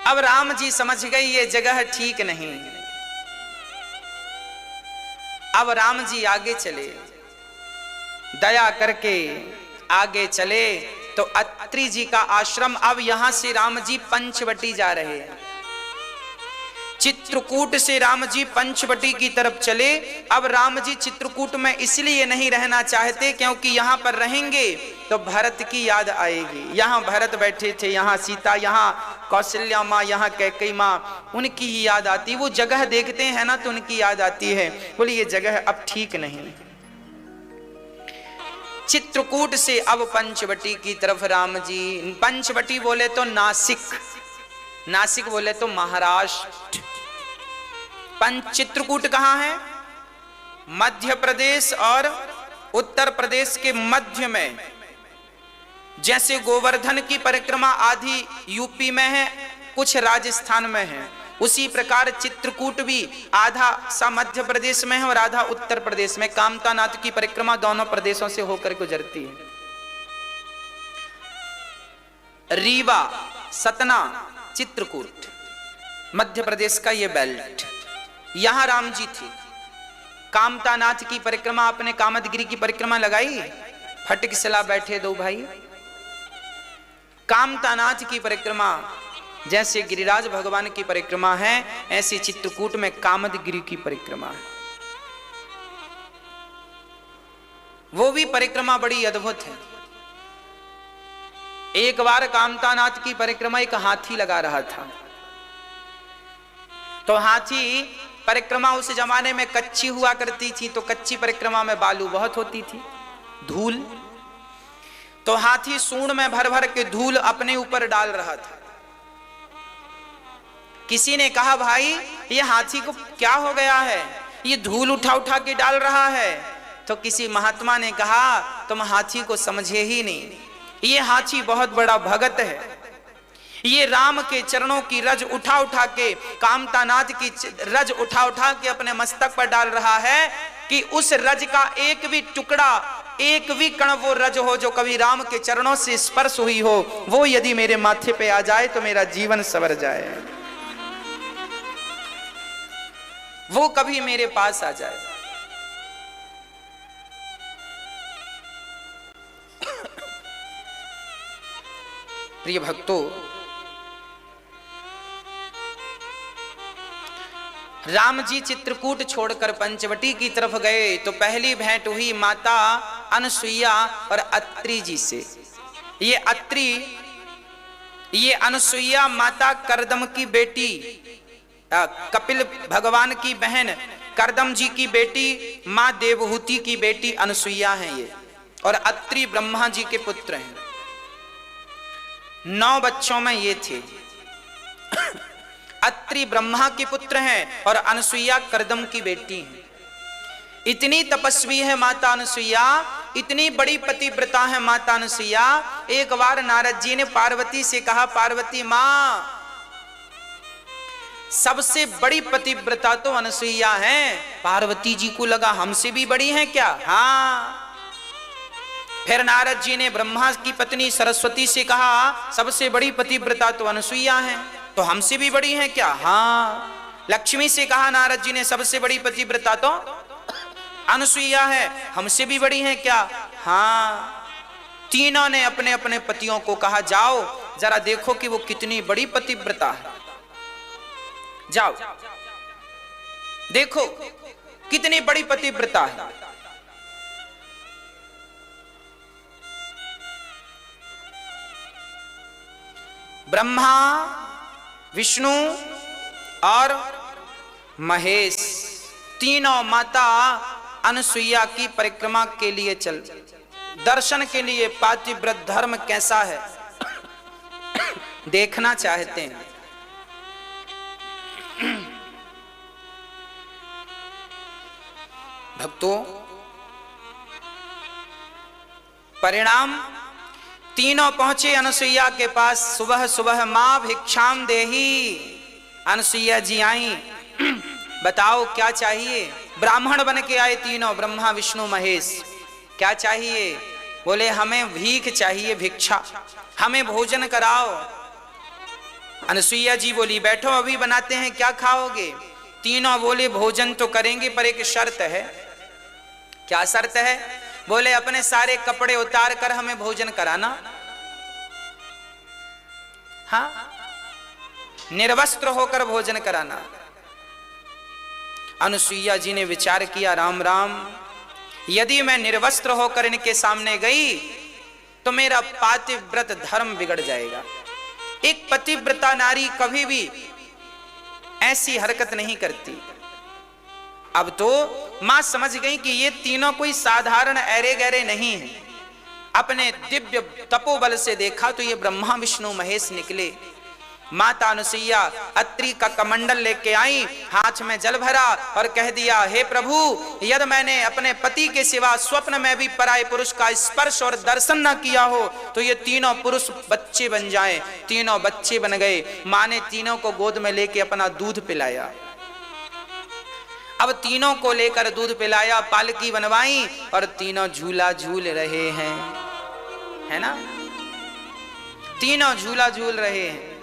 अब राम जी समझ गए ये जगह ठीक नहीं। अब राम जी आगे चले, दया करके आगे चले तो अत्रि जी का आश्रम। अब यहां से राम जी पंचवटी जा रहे हैं, चित्रकूट से राम जी पंचवटी की तरफ चले। अब राम जी चित्रकूट में इसलिए नहीं रहना चाहते क्योंकि यहां पर रहेंगे तो भरत की याद आएगी। यहां भरत बैठे थे, यहां सीता, यहां कौशल्या माँ, यहां कैकेयी माँ, उनकी ही याद आती। वो जगह देखते हैं ना तो उनकी याद आती है। बोले ये जगह अब ठीक नहीं। चित्रकूट से अब पंचवटी की तरफ राम जी, पंचवटी बोले तो नासिक, नासिक बोले तो महाराष्ट्र। चित्रकूट कहां है? मध्य प्रदेश और उत्तर प्रदेश के मध्य में। जैसे गोवर्धन की परिक्रमा आधी यूपी में है, कुछ राजस्थान में है, उसी प्रकार चित्रकूट भी आधा सा मध्य प्रदेश में है और आधा उत्तर प्रदेश में। कामतानाथ की परिक्रमा दोनों प्रदेशों से होकर गुजरती है। रीवा, सतना, चित्रकूट, मध्य प्रदेश का ये बेल्ट, यहां राम जी थे। कामतानाथ की परिक्रमा, आपने कामदगिरी की परिक्रमा लगाई? फटक सिला बैठे दो भाई। कामतानाथ की परिक्रमा जैसे गिरिराज भगवान की परिक्रमा है, ऐसी चित्रकूट में कामदगिरी की परिक्रमा है। वो भी परिक्रमा बड़ी अद्भुत है। एक बार कामतानाथ की परिक्रमा एक हाथी लगा रहा था, तो हाथी परिक्रमा उस जमाने में कच्ची हुआ करती थी, तो कच्ची परिक्रमा में बालू बहुत होती थी, धूल। तो हाथी सूंड में भर भर के धूल अपने ऊपर डाल रहा था। किसी ने कहा भाई ये हाथी को क्या हो गया है, ये धूल उठा उठा के डाल रहा है। तो किसी महात्मा ने कहा तुम हाथी को समझे ही नहीं, ये हाथी बहुत बड़ा भगत है, ये राम के चरणों की रज उठा उठा के, कामतानाथ की रज उठा उठा के अपने मस्तक पर डाल रहा है कि उस रज का एक भी टुकड़ा, एक भी कण वो रज हो जो कभी राम के चरणों से स्पर्श हुई हो, वो यदि मेरे माथे पे आ जाए तो मेरा जीवन संवर जाए, वो कभी मेरे पास आ जाए। प्रिय भक्तों, राम जी चित्रकूट छोड़कर पंचवटी की तरफ गए तो पहली भेंट हुई माता अनसुईया और अत्रि जी से। ये अनसुईया माता करदम की बेटी कपिल भगवान की बहन कर्दम जी की बेटी मां देवहूति की बेटी अनसुईया हैं ये, और अत्रि ब्रह्मा जी के पुत्र हैं। 9 बच्चों में ये थे। अत्रि ब्रह्मा के पुत्र हैं और अनसुईया कर्दम की बेटी हैं। इतनी तपस्वी है माता अनसुईया, इतनी बड़ी पतिव्रता है माता अनसुईया। एक बार नारद जी ने पार्वती से कहा, पार्वती मां, सबसे बड़ी पतिव्रता तो अनसुईया है। पार्वती जी को लगा हमसे भी बड़ी हैं क्या? हाँ। फिर नारद जी ने ब्रह्मा की पत्नी सरस्वती से कहा, सबसे बड़ी पतिव्रता तो अनसुईया है, तो हमसे भी बड़ी हैं क्या? हाँ। लक्ष्मी से कहा नारद जी ने, सबसे बड़ी पतिव्रता तो अनसुईया है, हमसे भी बड़ी हैं क्या? हाँ। तीनों ने अपने अपने पतियों को कहा, जाओ जरा देखो कि वो कितनी बड़ी पतिव्रता है, जाओ देखो कितनी बड़ी पतिव्रता है। ब्रह्मा, विष्णु और महेश तीनों माता अनसुईया की परिक्रमा के लिए चल, दर्शन के लिए पातिव्रत धर्म कैसा है देखना चाहते हैं। भक्तों, परिणाम तीनों पहुंचे अनसुईया के पास। सुबह सुबह मां भिक्षाम देही, अनसुईया जी आई, बताओ क्या चाहिए? ब्राह्मण बन के आए तीनों, ब्रह्मा विष्णु महेश। क्या चाहिए? बोले हमें भीख चाहिए, भिक्षा, हमें भोजन कराओ। अनसुईया जी बोली, बैठो अभी बनाते हैं, क्या खाओगे? तीनों बोले, भोजन तो करेंगे पर एक शर्त है। क्या शर्त है? बोले अपने सारे कपड़े उतार कर हमें भोजन कराना। हाँ, निर्वस्त्र होकर भोजन कराना। अनसुईया जी ने विचार किया, राम राम, यदि मैं निर्वस्त्र होकर इनके सामने गई तो मेरा पातिव्रत धर्म बिगड़ जाएगा। एक पतिव्रता नारी कभी भी ऐसी हरकत नहीं करती। अब तो मां समझ गई कि ये तीनों कोई साधारण ऐरे गहरे नहीं हैं। अपने दिव्य तपोबल से देखा तो ये ब्रह्मा विष्णु महेश निकले। माता अनुसुईया अत्रि का कमंडल लेके आई, हाथ में जल भरा और कह दिया, हे प्रभु, यदि मैंने अपने पति के सिवा स्वप्न में भी पराये पुरुष का स्पर्श और दर्शन न किया हो तो ये तीनों पुरुष बच्चे बन जाएं। तीनों बच्चे बन गए। मां ने तीनों को गोद में लेके अपना दूध पिलाया। अब तीनों को लेकर दूध पिलाया, पालकी बनवाई और तीनों झूला झूल रहे हैं, है ना? तीनों झूला झूल रहे हैं।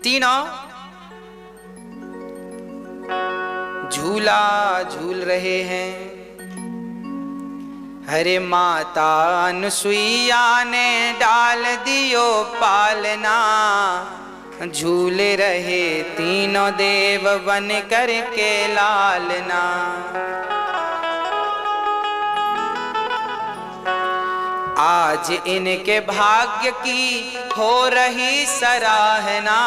तीनों झूला झूल रहे हैं। हरे माता अनुसुईया ने डाल दियो पालना, झूल रहे तीनों देव बन करके लालना। आज इनके भाग्य की हो रही सराहना,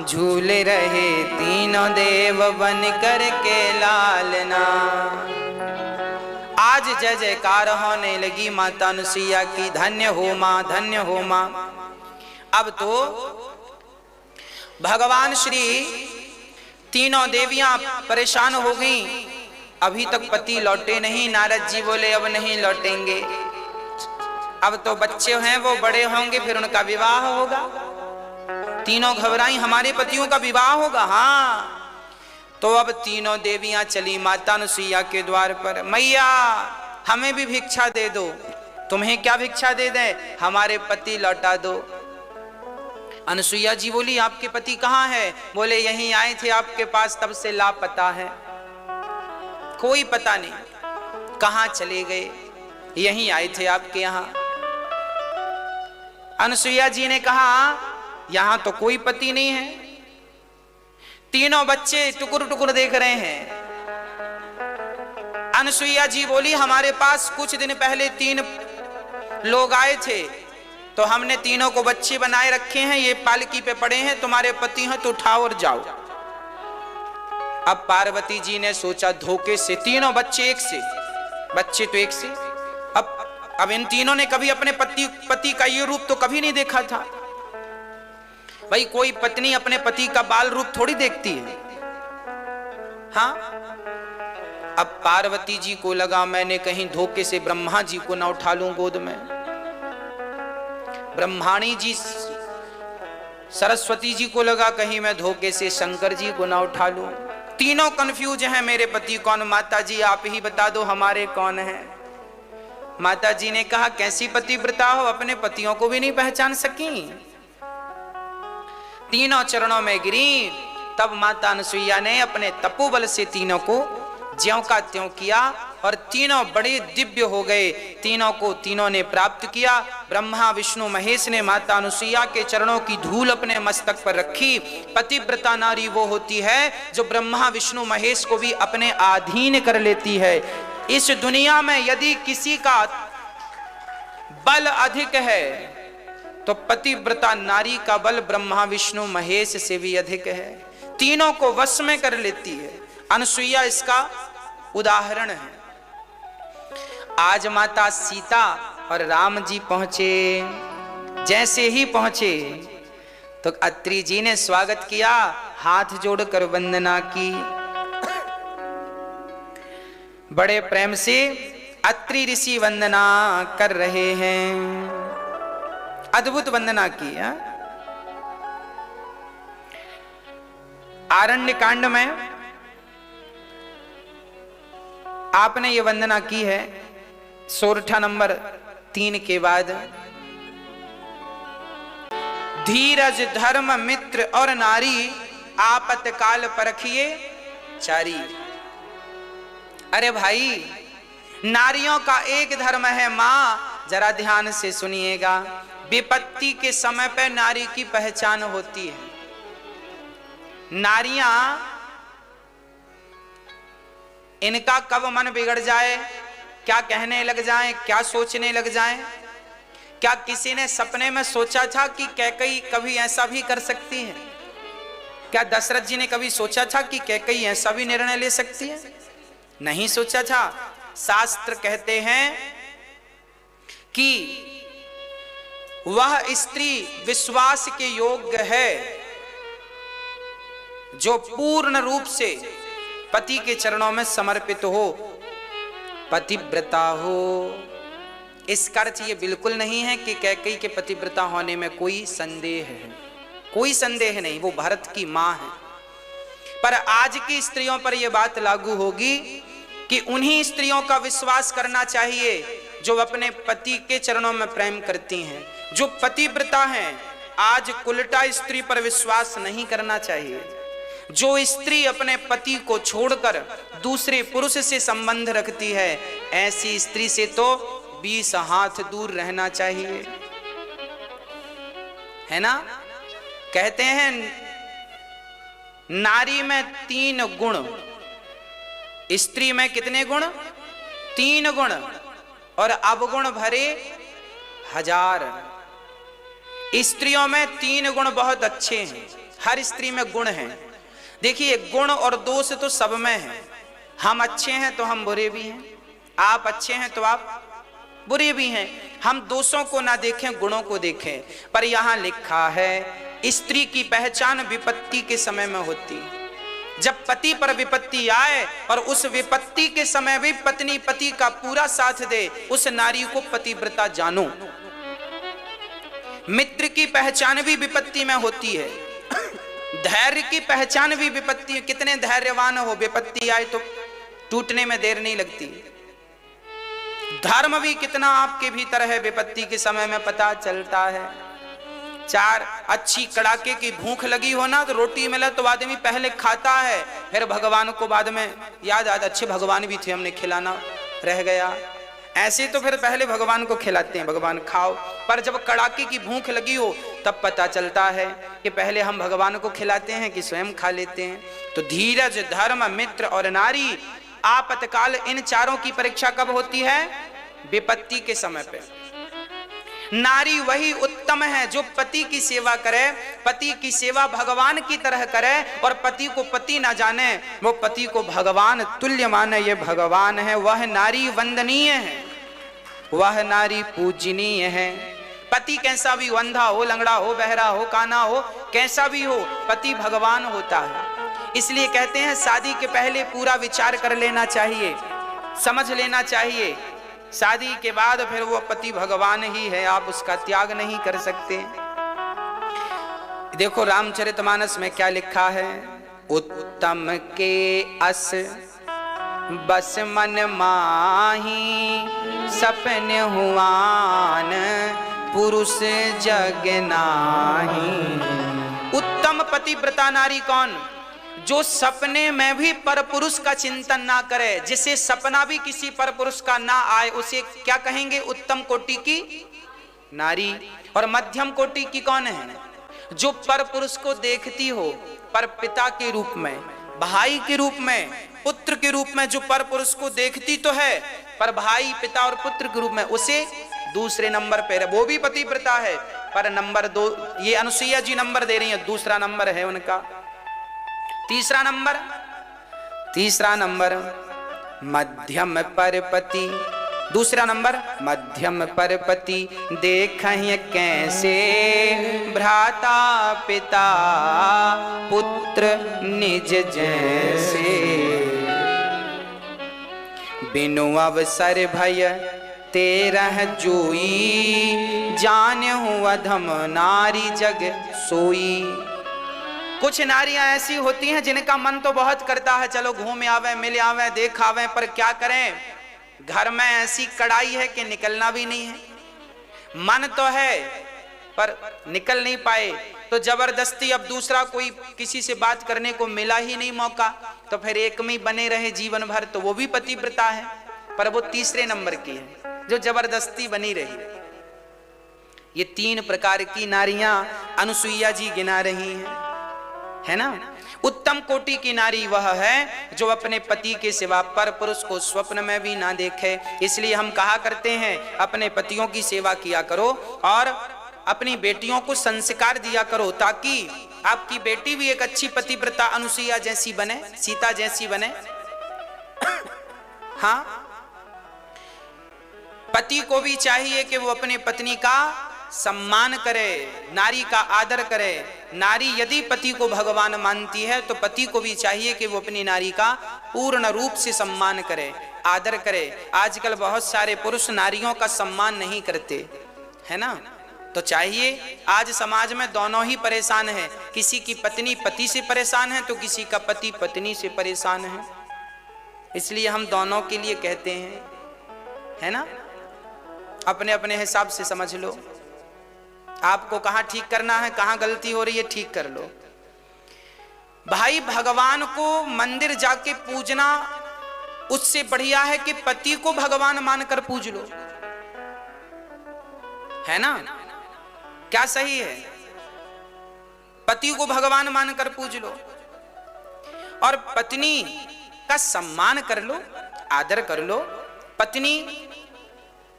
झूल रहे तीनों देव बन करके लालना। आज जय जयकार होने लगी माता अनुसुईया की, धन्य हो मां, धन्य हो मां। अब तो भगवान श्री तीनों देवियां परेशान हो गईं। अभी तक पति लौटे नहीं। नारद जी बोले अब नहीं लौटेंगे, अब तो बच्चे हैं वो बड़े होंगे, फिर उनका विवाह होगा। तीनों घबराई, हमारे पतियों का विवाह होगा। हाँ, तो अब तीनों देवियां चली माता अनुसुईया के द्वार पर। मैया हमें भी भिक्षा दे दो। तुम्हें क्या भिक्षा दे दें? हमारे पति लौटा दो। अनुसुईया जी बोली, आपके पति कहाँ है? बोले यहीं आए थे आपके पास, तब से लापता है, कोई पता नहीं कहाँ चले गए, यहीं आए थे आपके यहाँ। अनुसुईया जी ने कहा, यहां तो कोई पति नहीं है। तीनों बच्चे टुकुर टुकुर देख रहे हैं। अनुसुईया जी बोली, हमारे पास कुछ दिन पहले 3 लोग आए थे, तो हमने तीनों को बच्चे बनाए रखे हैं, ये पालकी पे पड़े हैं, तुम्हारे पति हैं तो उठाओ और जाओ। अब पार्वती जी ने सोचा धोखे से तीनों बच्चे एक से, बच्चे तो एक से। अब इन तीनों ने कभी अपने पति का ये रूप तो कभी नहीं देखा था। भाई कोई पत्नी अपने पति का बाल रूप थोड़ी देखती है। हाँ, अब पार्वती जी को लगा मैंने कहीं धोखे से ब्रह्मा जी को ना उठा लूं गोद में, ब्रह्माणी जी सरस्वती जी को लगा कहीं मैं धोखे से शंकर जी को ना उठा लूं। तीनों कंफ्यूज हैं, मेरे पति कौन, माता जी आप ही बता दो हमारे कौन है। माता जी ने कहा कैसी पतिव्रता हो, अपने पतियों को भी नहीं पहचान सकी। तीनों चरणों में गिरी। तब माता अनुसुईया ने अपने तपोबल से तीनों को ज्यों का त्यों किया और तीनों बड़े दिव्य हो गए। तीनों को तीनों ने प्राप्त किया। ब्रह्मा विष्णु महेश ने माता अनुसुईया के चरणों की धूल अपने मस्तक पर रखी। पतिव्रता नारी वो होती है जो ब्रह्मा विष्णु महेश को भी अपने अधीन कर लेती है। इस दुनिया में यदि किसी का बल अधिक है तो पतिव्रता नारी का बल ब्रह्मा विष्णु महेश से भी अधिक है। तीनों को वश में कर लेती है। अनुसुईया इसका उदाहरण है। आज माता सीता और राम जी पहुंचे। जैसे ही पहुंचे तो अत्रि जी ने स्वागत किया, हाथ जोड़कर वंदना की। बड़े प्रेम से अत्रि ऋषि वंदना कर रहे हैं। अद्भुत वंदना की। आरण्य कांड में आपने ये वंदना की है सोरठा नंबर 3 के बाद। धीरज धर्म मित्र और नारी आपतकाल परखिए चारी। अरे भाई, नारियों का एक धर्म है मां, जरा ध्यान से सुनिएगा। विपत्ति के समय पर नारी की पहचान होती है। नारियां, इनका कब मन बिगड़ जाए, क्या कहने लग जाएं, क्या सोचने लग जाएं। क्या किसी ने सपने में सोचा था कि कैकेयी कभी ऐसा भी कर सकती है? क्या दशरथ जी ने कभी सोचा था कि कैकेयी ऐसा भी निर्णय ले सकती है? नहीं सोचा था। शास्त्र कहते हैं कि वह स्त्री विश्वास के योग्य है जो पूर्ण रूप से पति के चरणों में समर्पित हो, पतिव्रता हो। इसका अर्थ ये बिल्कुल नहीं है कि कैकेयी के पतिव्रता होने में कोई संदेह है, कोई संदेह नहीं, वो भरत की मां है। पर आज की स्त्रियों पर यह बात लागू होगी कि उन्हीं स्त्रियों का विश्वास करना चाहिए जो अपने पति के चरणों में प्रेम करती हैं, जो पतिव्रता हैं। आज उल्टा स्त्री पर विश्वास नहीं करना चाहिए। जो स्त्री अपने पति को छोड़कर दूसरे पुरुष से संबंध रखती है, ऐसी स्त्री से तो 20 हाथ दूर रहना चाहिए, है ना। कहते हैं नारी में 3 गुण, स्त्री में कितने गुण? 3 गुण, और अवगुण भरे 1000। स्त्रियों में 3 गुण बहुत अच्छे हैं। हर स्त्री में गुण हैं। देखिए, गुण और दोष तो सब में है। हम अच्छे हैं तो हम बुरे भी हैं, आप अच्छे हैं तो आप बुरे भी हैं। हम दोषों को ना देखें, गुणों को देखें। पर यहां लिखा है स्त्री की पहचान विपत्ति के समय में होती है। जब पति पर विपत्ति आए और उस विपत्ति के समय भी पत्नी पति का पूरा साथ दे, उस नारी को पतिव्रता जानो। मित्र की पहचान भी विपत्ति में होती है। धैर्य की पहचान भी विपत्ति। कितने धैर्यवान हो, विपत्ति आए तो टूटने में देर नहीं लगती। धर्म भी कितना आपके भीतर है, विपत्ति के समय में पता चलता है। 4 अच्छी कड़ाके की भूख लगी हो ना, तो रोटी मिले तो आदमी पहले खाता है, फिर भगवान को बाद में याद आता, अच्छे भगवान भी थे, हमने खिलाना रह गया। ऐसे तो फिर पहले भगवान को खिलाते हैं, भगवान खाओ। पर जब कड़ाके की भूख लगी हो तब पता चलता है कि पहले हम भगवान को खिलाते हैं कि स्वयं खा लेते हैं। तो धीरज, धर्म, मित्र और नारी, आपतकाल, इन चारों की परीक्षा कब होती है? विपत्ति के समय पे। नारी वही उत्तम है जो पति की सेवा करे, पति की सेवा भगवान की तरह करे और पति को पति ना जाने, वो पति को भगवान तुल्य माने, ये भगवान है, वह नारी वंदनीय है, वह नारी पूजनीय है। पति कैसा भी हो, अंधा हो, लंगड़ा हो, बहरा हो, काना हो, कैसा भी हो, पति भगवान होता है। इसलिए कहते हैं शादी के पहले पूरा विचार कर लेना चाहिए, समझ लेना चाहिए। शादी के बाद फिर वो पति भगवान ही है, आप उसका त्याग नहीं कर सकते। देखो रामचरितमानस में क्या लिखा है, उत्तम के अस बस मन माही, सपन हुआन पुरुष जग नाही। उत्तम पतिव्रता नारी कौन? जो सपने में भी परपुरुष का चिंतन ना करे, जिसे सपना भी किसी परपुरुष का ना आए, उसे क्या कहेंगे? उत्तम कोटि की नारी। और मध्यम कोटि की कौन है? जो परपुरुष को देखती हो, पर पिता के रूप में, भाई के रूप में, पुत्र के रूप में, जो परपुरुष को देखती तो है पर भाई, पिता और पुत्र के रूप में, उसे दूसरे नंबर पे, वो भी पतिव्रता है। पर नंबर 2 ये अनुसुईया जी नंबर दे रही है, दूसरा नंबर है उनका। तीसरा नंबर मध्यम परपति, दूसरा नंबर मध्यम परपति, देखहि कैसे भ्राता पिता पुत्र निज जैसे, बिनु अवसर भय तेरह जोई, जानहु अधम नारी जग सोई। कुछ नारियां ऐसी होती हैं जिनका मन तो बहुत करता है, चलो घूम आवे, मिल आवे, देख आवे, पर क्या करें, घर में ऐसी कड़ाई है कि निकलना भी नहीं है। मन तो है पर निकल नहीं पाए, तो जबरदस्ती अब दूसरा कोई किसी से बात करने को मिला ही नहीं मौका, तो फिर एक में बने रहे जीवन भर, तो वो भी पतिव्रता है, पर वो तीसरे नंबर की है जो जबरदस्ती बनी रही। ये 3 प्रकार की नारियां अनुसुईया जी गिना रही हैं, है ना। उत्तम कोटि की नारी वह है जो अपने पति के सिवा पर पुरुष को स्वप्न में भी ना देखे। इसलिए हम कहा करते हैं अपने पतियों की सेवा किया करो और अपनी बेटियों को संस्कार दिया करो, ताकि आपकी बेटी भी एक अच्छी पतिव्रता अनुसुईया जैसी बने, सीता जैसी बने। हाँ, पति को भी चाहिए कि वो अपने पत्नी का सम्मान करे, नारी का आदर करे। नारी यदि पति को भगवान मानती है तो पति को भी चाहिए कि वो अपनी नारी का पूर्ण रूप से सम्मान करे, आदर करे। आजकल बहुत सारे पुरुष नारियों का सम्मान नहीं करते, है ना। तो चाहिए, आज समाज में दोनों ही परेशान है, किसी की पत्नी पति से परेशान है तो किसी का पति पत्नी से परेशान है। इसलिए हम दोनों के लिए कहते हैं, है ना, अपने अपने हिसाब से समझ लो, आपको कहां ठीक करना है, कहां गलती हो रही है, ठीक कर लो। भाई, भगवान को मंदिर जाके पूजना उससे बढ़िया है कि पति को भगवान मानकर पूज लो, है ना। क्या सही है? पति को भगवान मानकर पूज लो और पत्नी का सम्मान कर लो, आदर कर लो। पत्नी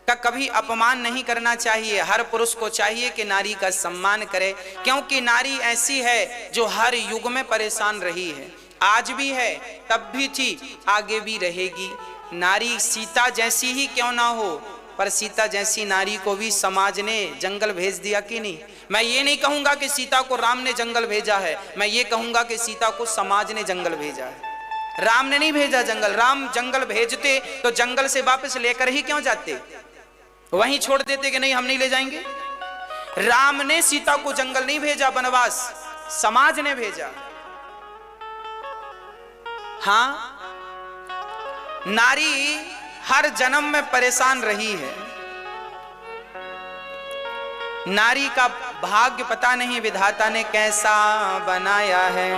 का कभी अपमान नहीं करना चाहिए। हर पुरुष को चाहिए कि नारी का सम्मान करे, क्योंकि नारी ऐसी है जो हर युग में परेशान रही है, आज भी है, तब भी थी, आगे भी रहेगी। नारी सीता जैसी ही क्यों ना हो, पर सीता जैसी नारी को भी समाज ने जंगल भेज दिया कि नहीं। मैं ये नहीं कहूंगा कि सीता को राम ने जंगल भेजा है, मैं ये कहूंगा कि सीता को समाज ने जंगल भेजा है। राम ने नहीं भेजा जंगल, राम जंगल भेजते तो जंगल से वापस लेकर ही क्यों जाते, वहीं छोड़ देते कि नहीं हम नहीं ले जाएंगे। राम ने सीता को जंगल नहीं भेजा, वनवास समाज ने भेजा। हाँ, नारी हर जन्म में परेशान रही है। नारी का भाग्य पता नहीं विधाता ने कैसा बनाया है।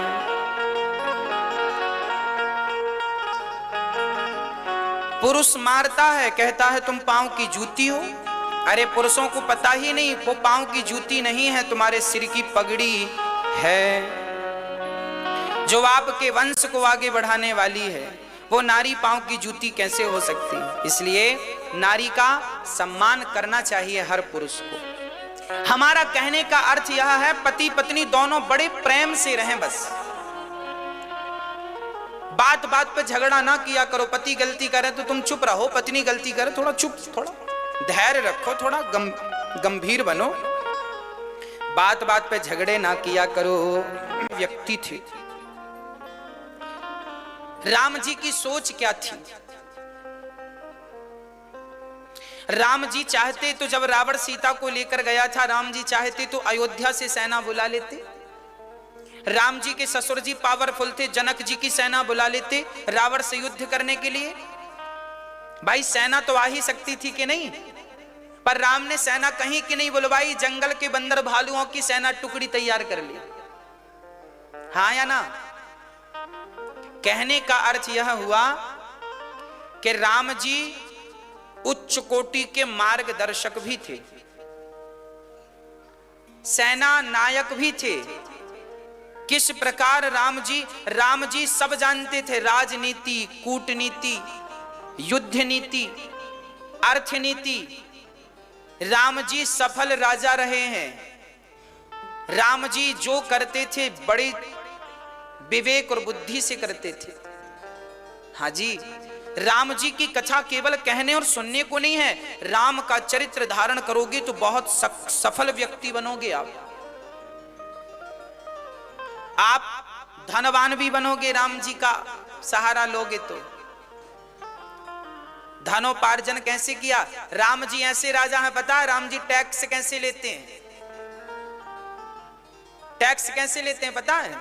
पुरुष मारता है, कहता है तुम पांव की जूती हो। अरे पुरुषों को पता ही नहीं वो पांव की जूती नहीं है, तुम्हारे सिर की पगड़ी है जो आपके वंश को आगे बढ़ाने वाली है। वो नारी पांव की जूती कैसे हो सकती है? इसलिए नारी का सम्मान करना चाहिए हर पुरुष को। हमारा कहने का अर्थ यह है, पति पत्नी दोनों बड़े प्रेम से रहें। बस बात बात पे झगड़ा ना किया करो। पति गलती करे तो तुम चुप रहो, पत्नी गलती करे थोड़ा चुप, थोड़ा धैर्य रखो, थोड़ा गंभीर बनो। बात बात पे झगड़े ना किया करो। व्यक्ति थे, राम जी की सोच क्या थी? राम जी चाहते तो जब रावण सीता को लेकर गया था, राम जी चाहते तो अयोध्या से सेना बुला लेते। राम जी के ससुर जी पावरफुल थे, जनक जी की सेना बुला लेते रावण से युद्ध करने के लिए। भाई सेना तो आ ही सकती थी कि नहीं, पर राम ने सेना कहीं की नहीं बुलवाई, जंगल के बंदर भालुओं की सेना टुकड़ी तैयार कर ली। हाँ या ना? कहने का अर्थ यह हुआ कि राम जी उच्च कोटि के मार्गदर्शक भी थे, सेना नायक भी थे। किस प्रकार राम जी सब जानते थे, राजनीति, कूटनीति, युद्ध नीति, अर्थनीति। राम जी सफल राजा रहे हैं। राम जी जो करते थे बड़े विवेक और बुद्धि से करते थे। हाँ जी, राम जी की कथा केवल कहने और सुनने को नहीं है, राम का चरित्र धारण करोगे तो बहुत सफल व्यक्ति बनोगे। आप धनवान भी बनोगे, राम जी का सहारा लोगे तो। धनोपार्जन कैसे किया? राम जी ऐसे राजा हैं, पता है राम जी टैक्स कैसे लेते हैं? टैक्स कैसे लेते हैं पता है?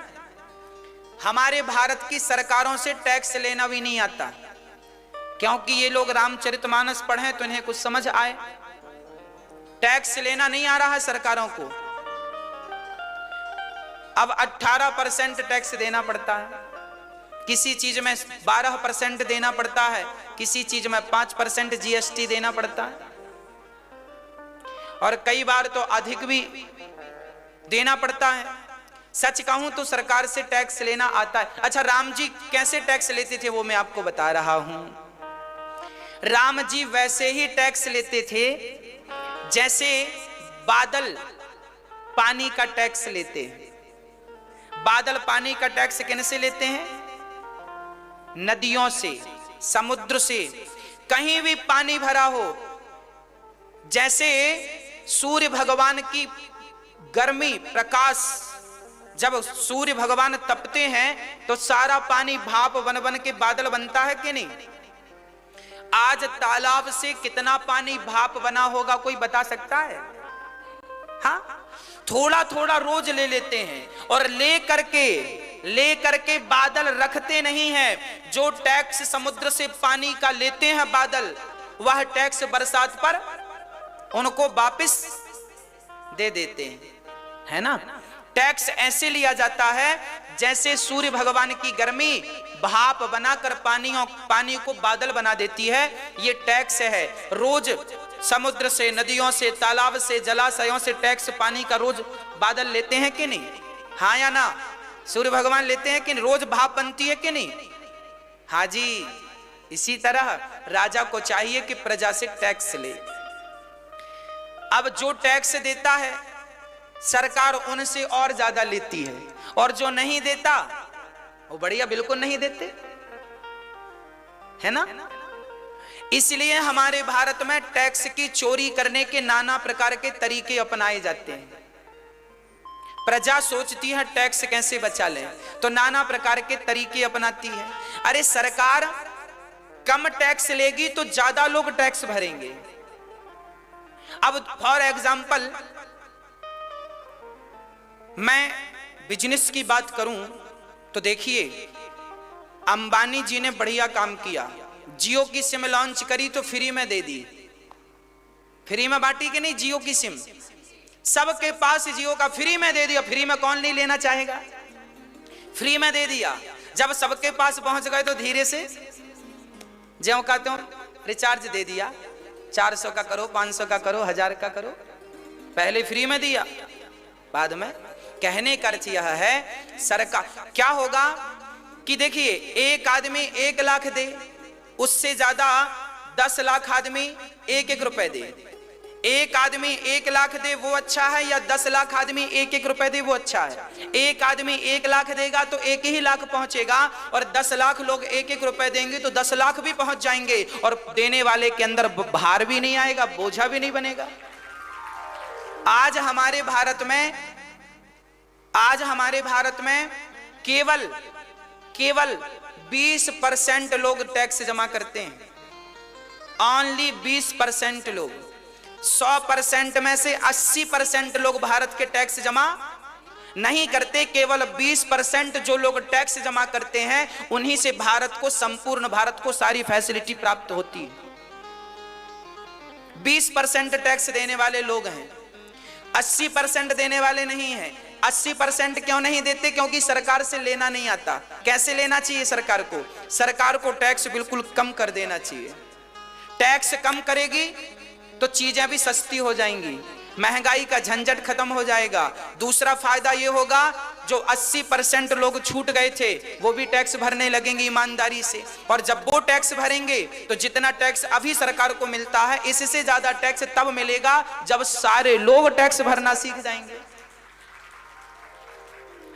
हमारे भारत की सरकारों से टैक्स लेना भी नहीं आता, क्योंकि ये लोग रामचरितमानस पढ़ें तो इन्हें कुछ समझ आए। टैक्स लेना नहीं आ रहा है सरकारों को। अब 18% टैक्स देना पड़ता है, किसी चीज में 12% देना पड़ता है, किसी चीज में 5% जीएसटी देना पड़ता है, और कई बार तो अधिक भी देना पड़ता है। सच कहूं तो सरकार से टैक्स लेना आता है। अच्छा, राम जी कैसे टैक्स लेते थे वो मैं आपको बता रहा हूं। राम जी वैसे ही टैक्स लेते थे जैसे बादल पानी का टैक्स लेते हैं। बादल पानी का टैक्स किनसे लेते हैं? नदियों से, समुद्र से। कहीं भी पानी भरा हो, जैसे सूर्य भगवान की गर्मी, प्रकाश, जब सूर्य भगवान तपते हैं तो सारा पानी भाप बन बन के बादल बनता है कि नहीं? आज तालाब से कितना पानी भाप बना होगा कोई बता सकता है? हाँ, थोड़ा थोड़ा रोज ले लेते हैं, और ले करके बादल रखते नहीं हैं। जो टैक्स समुद्र से पानी का लेते हैं बादल, वह टैक्स बरसात पर उनको वापस दे देते हैं, है ना? टैक्स ऐसे लिया जाता है जैसे सूर्य भगवान की गर्मी भाप बनाकर पानी को बादल बना देती है। ये टैक्स है। रोज समुद्र से, नदियों से, तालाब से, जलाशयों से टैक्स पानी का रोज बादल लेते हैं कि नहीं? हाँ या ना? सूर्य भगवान लेते हैं कि नहीं? रोज भाप बनती है कि नहीं? हाँ जी। इसी तरह राजा को चाहिए कि प्रजा से टैक्स ले। अब जो टैक्स देता है सरकार उनसे और ज्यादा लेती है, और जो नहीं देता वो बढ़िया बिल्कुल नहीं देते, है ना? इसलिए हमारे भारत में टैक्स की चोरी करने के नाना प्रकार के तरीके अपनाए जाते हैं। प्रजा सोचती है टैक्स कैसे बचा लें, तो नाना प्रकार के तरीके अपनाती है। अरे सरकार कम टैक्स लेगी तो ज्यादा लोग टैक्स भरेंगे। अब फॉर एग्जाम्पल मैं बिजनेस की बात करूं तो देखिए, अंबानी जी ने बढ़िया काम किया। जियो की सिम लॉन्च करी तो फ्री में दे दी, फ्री में बांटी कि नहीं? जियो की सिम सबके पास जियो का फ्री में दे दिया। फ्री में कौन नहीं लेना चाहेगा? फ्री में दे दिया। जब सबके पास पहुंच गए तो धीरे से ज्यों का त्यों रिचार्ज दे दिया। 400 का करो, 500 का करो, 1000 का करो। पहले फ्री में दिया, बाद में। कहने का अर्थ यह है सरकार क्या होगा कि देखिए, एक आदमी 1 लाख दे, उससे ज्यादा 10 लाख आदमी 1-1 रुपए दे। एक आदमी 1 लाख दे वो अच्छा है या 10 लाख आदमी 1-1 रुपए दे वो अच्छा है? एक आदमी 1 लाख देगा तो 1 ही लाख पहुंचेगा, और 10 लाख लोग 1-1 रुपए देंगे तो 10 लाख भी पहुंच जाएंगे, और देने वाले के अंदर भार भी नहीं आएगा, बोझा भी नहीं बनेगा। आज हमारे भारत में केवल 20% लोग टैक्स जमा करते हैं। ओनली 20% लोग। 100% में से 80% लोग भारत के टैक्स जमा नहीं करते। केवल 20% जो लोग टैक्स जमा करते हैं उन्हीं से संपूर्ण भारत को सारी फैसिलिटी प्राप्त होती है। 20% टैक्स देने वाले लोग हैं, 80% देने वाले नहीं हैं। 80% क्यों नहीं देते? क्योंकि सरकार से लेना नहीं आता। कैसे लेना चाहिए सरकार को? सरकार को टैक्स बिल्कुल कम कर देना चाहिए। टैक्स कम करेगी तो चीजें भी सस्ती हो जाएंगी, महंगाई का झंझट खत्म हो जाएगा। दूसरा फायदा यह होगा, जो 80% लोग छूट गए थे वो भी टैक्स भरने लगेंगे ईमानदारी से, और जब वो टैक्स भरेंगे तो जितना टैक्स अभी सरकार को मिलता है इससे ज्यादा टैक्स तब मिलेगा जब सारे लोग टैक्स भरना सीख जाएंगे,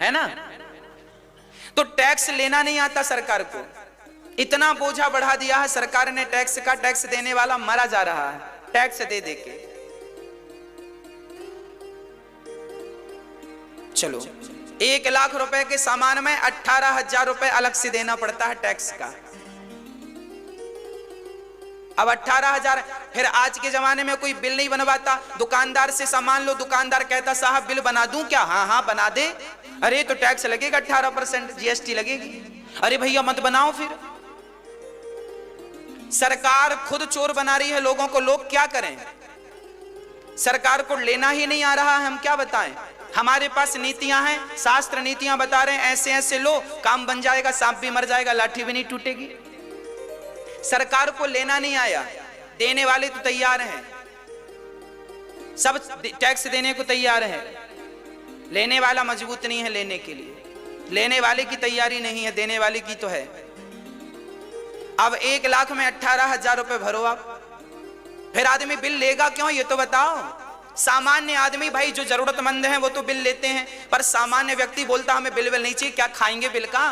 है ना? तो टैक्स लेना नहीं आता सरकार को, इतना बोझा बढ़ा दिया है सरकार ने टैक्स का। टैक्स देने वाला मरा जा रहा है टैक्स दे के। चलो, 1 लाख रुपए के सामान में 18,000 रुपए अलग से देना पड़ता है टैक्स का। अब 18,000, फिर आज के जमाने में कोई बिल नहीं बनवाता, दुकानदार से सामान लो, दुकानदार कहता साहब बिल बना दूं क्या? हाँ बना दे। अरे तो टैक्स लगेगा 18% जीएसटी लगेगी। अरे भैया मत बनाओ। फिर सरकार खुद चोर बना रही है लोगों को, लोग क्या करें? सरकार को लेना ही नहीं आ रहा है, हम क्या बताएं? हमारे पास नीतियां हैं, शास्त्र नीतियां बता रहे हैं ऐसे ऐसे लो, काम बन जाएगा, सांप भी मर जाएगा, लाठी भी नहीं टूटेगी। सरकार को लेना नहीं आया, देने वाले तो तैयार हैं, सब टैक्स देने को तैयार हैं, लेने वाला मजबूत नहीं है लेने के लिए। लेने वाले की तैयारी नहीं है, देने वाले की तो है। अब 1 लाख में 18,000 रुपए भरो आप, फिर आदमी बिल लेगा क्यों ये तो बताओ? सामान्य आदमी भाई जो जरूरतमंद हैं वो तो बिल लेते हैं, पर सामान्य व्यक्ति बोलता हमें बिल नहीं चाहिए, क्या खाएंगे बिल का?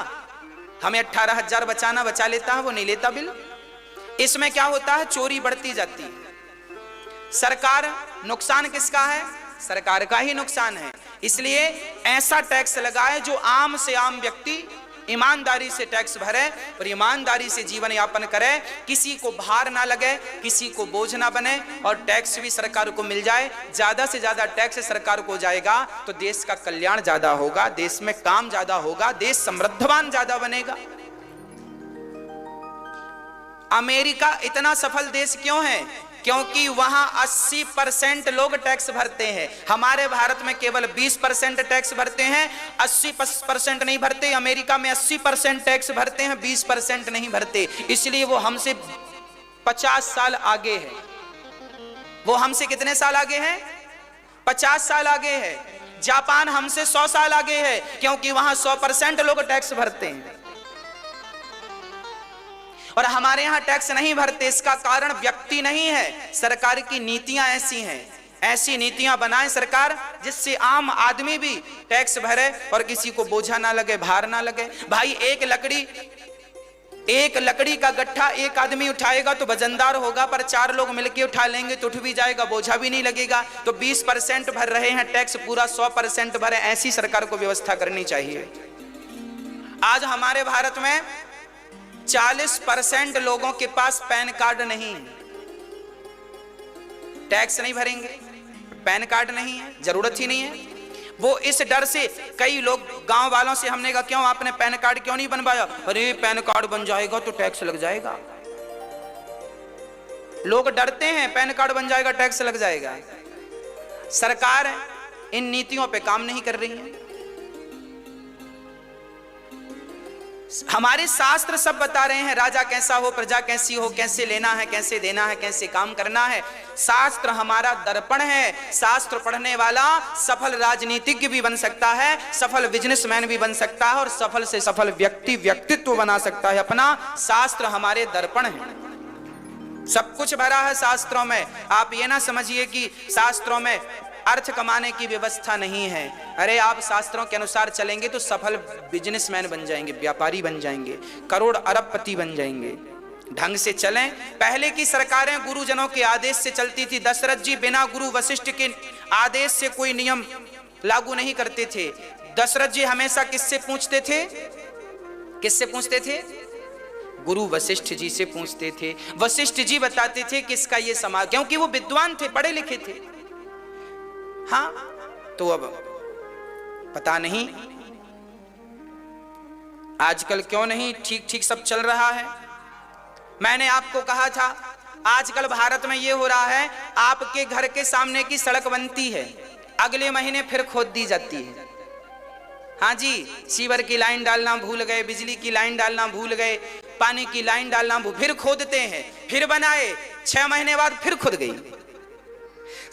हमें 18,000 बचा लेता है, वो नहीं लेता बिल। इसमें क्या होता है? चोरी बढ़ती जाती है। सरकार, नुकसान किसका है? सरकार का ही नुकसान है। इसलिए ऐसा टैक्स लगाए जो आम से आम व्यक्ति ईमानदारी से टैक्स भरे और ईमानदारी से जीवन यापन करे, किसी को भार ना लगे, किसी को बोझ ना बने, और टैक्स भी सरकार को मिल जाए। ज्यादा से ज्यादा टैक्स सरकार को जाएगा तो देश का कल्याण ज्यादा होगा, देश में काम ज्यादा होगा, देश समृद्धवान ज्यादा बनेगा। अमेरिका इतना सफल देश क्यों है? क्योंकि वहां 80% लोग टैक्स भरते हैं। हमारे भारत में केवल 20% टैक्स भरते हैं, 80% नहीं भरते। अमेरिका में 80% टैक्स भरते हैं, 20% नहीं भरते। इसलिए वो हमसे 50 साल आगे है। वो हमसे कितने साल आगे है? 50 साल आगे है। जापान हमसे 100 साल आगे है, क्योंकि वहां 100% लोग टैक्स भरते हैं और हमारे यहां टैक्स नहीं भरते। इसका कारण व्यक्ति नहीं है, सरकार की नीतियां ऐसी हैं। ऐसी नीतियां बनाए सरकार जिससे आम आदमी भी टैक्स भरे और किसी को बोझा ना लगे, भार ना लगे। भाई एक लकड़ी का गट्ठा एक आदमी उठाएगा तो वजनदार होगा, पर 4 लोग मिलकर उठा लेंगे तो उठ भी जाएगा, बोझा भी नहीं लगेगा। तो 20% भर रहे हैं टैक्स, पूरा 100% भरे। ऐसी सरकार को व्यवस्था करनी चाहिए। आज हमारे भारत में 40% लोगों के पास पैन कार्ड नहीं है। टैक्स नहीं भरेंगे, पैन कार्ड नहीं है, जरूरत ही नहीं है। वो इस डर से, कई लोग गांव वालों से हमने कहा क्यों आपने पैन कार्ड क्यों नहीं बनवाया? अरे पैन कार्ड बन जाएगा तो टैक्स लग जाएगा। लोग डरते हैं पैन कार्ड बन जाएगा टैक्स लग जाएगा। सरकार इन नीतियों पे काम नहीं कर रही है। हमारे शास्त्र सब बता रहे हैं राजा कैसा हो, प्रजा कैसी हो, कैसे लेना है, कैसे देना है, कैसे काम करना है। शास्त्र हमारा दर्पण है। शास्त्र पढ़ने वाला सफल राजनीतिज्ञ भी बन सकता है, सफल बिजनेसमैन भी बन सकता है और सफल से सफल व्यक्तित्व बना सकता है अपना। शास्त्र हमारे दर्पण है। सब कुछ भरा है शास्त्रों में। आप ये ना समझिए कि शास्त्रों में अर्थ कमाने की व्यवस्था नहीं है। अरे आप शास्त्रों के अनुसार चलेंगे तो सफल बिजनेसमैन बन जाएंगे, व्यापारी बन जाएंगे, करोड़ अरबपति बन जाएंगे। ढंग से चलें। पहले की सरकारें गुरुजनों के आदेश से चलती थी। दशरथ जी बिना गुरु वशिष्ठ के आदेश से कोई नियम लागू नहीं करते थे। दशरथ जी हमेशा किससे पूछते थे? किससे पूछते थे? गुरु वशिष्ठ जी से पूछते थे। वशिष्ठ जी बताते थे किसका ये समाज, क्योंकि वो विद्वान थे, पढ़े लिखे थे। हाँ, तो अब पता नहीं आजकल क्यों नहीं ठीक ठीक सब चल रहा है। मैंने आपको कहा था आजकल भारत में ये हो रहा है, आपके घर के सामने की सड़क बनती है, अगले महीने फिर खोद दी जाती है। हाँ जी, सीवर की लाइन डालना भूल गए, बिजली की लाइन डालना भूल गए, पानी की लाइन डालना फिर खोदते हैं, फिर बनाए, 6 महीने बाद फिर खुद गई।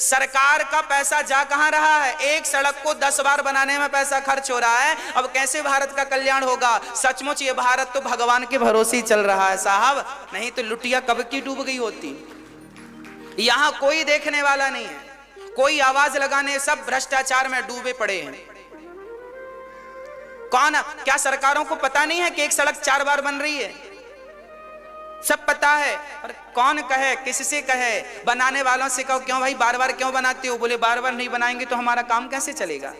सरकार का पैसा जा कहां रहा है? एक सड़क को 10 बार बनाने में पैसा खर्च हो रहा है। अब कैसे भारत का कल्याण होगा? सचमुच ये भारत तो भगवान के भरोसे ही चल रहा है साहब, नहीं तो लुटिया कब की डूब गई होती। यहां कोई देखने वाला नहीं है, कोई आवाज लगाने, सब भ्रष्टाचार में डूबे पड़े हैं। कौन? क्या सरकारों को पता नहीं है कि एक सड़क 4 बार बन रही है? सब पता है, पर कौन कहे, किससे कहे? बनाने वालों से कहो क्यों भाई बार बार क्यों बनाते हो? बोले बार बार नहीं बनाएंगे तो हमारा काम कैसे चलेगा।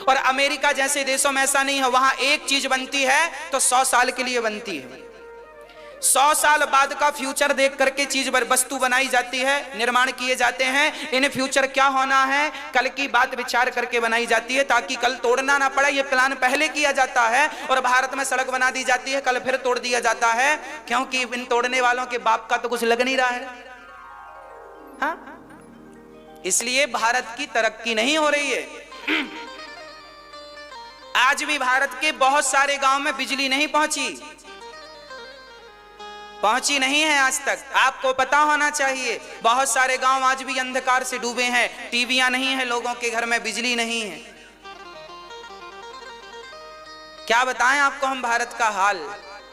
और अमेरिका जैसे देशों में ऐसा नहीं है, वहां एक चीज बनती है तो 100 साल के लिए बनती है। 100 साल बाद का फ्यूचर देख करके चीज वस्तु बनाई जाती है, निर्माण किए जाते हैं। इन फ्यूचर क्या होना है कल की बात विचार करके बनाई जाती है, ताकि कल तोड़ना ना पड़े। ये प्लान पहले किया जाता है। और भारत में सड़क बना दी जाती है, कल फिर तोड़ दिया जाता है, क्योंकि इन तोड़ने वालों के बाप का तो कुछ लग नहीं रहा है। हाँ, इसलिए भारत की तरक्की नहीं हो रही है। आज भी भारत के बहुत सारे गांव में बिजली नहीं पहुंची नहीं है आज तक। आपको पता होना चाहिए, बहुत सारे गांव आज भी अंधकार से डूबे हैं। टीवियां नहीं है लोगों के घर में, बिजली नहीं है। क्या बताएं आपको हम भारत का हाल।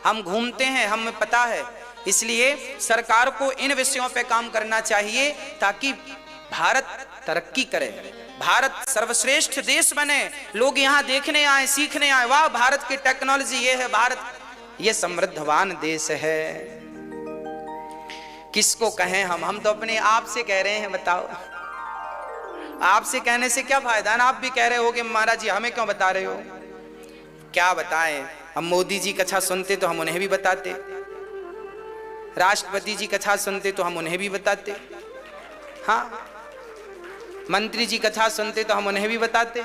हम घूमते हैं, हमें पता है। इसलिए सरकार को इन विषयों पे काम करना चाहिए ताकि भारत तरक्की करे, भारत सर्वश्रेष्ठ देश बने, लोग यहाँ देखने आए, सीखने आए, वाह भारत की टेक्नोलॉजी ये है, भारत ये समृद्धवान देश है। किसको कहें हम तो अपने आप से कह रहे हैं। बताओ, आपसे कहने से क्या फायदा ना, आप भी कह रहे होगे महाराज जी हमें क्यों बता रहे हो। क्या बताएं, हम मोदी जी कथा सुनते तो हम उन्हें भी बताते, राष्ट्रपति जी कथा सुनते तो हम उन्हें भी बताते, हाँ मंत्री जी कथा सुनते तो हम उन्हें भी बताते।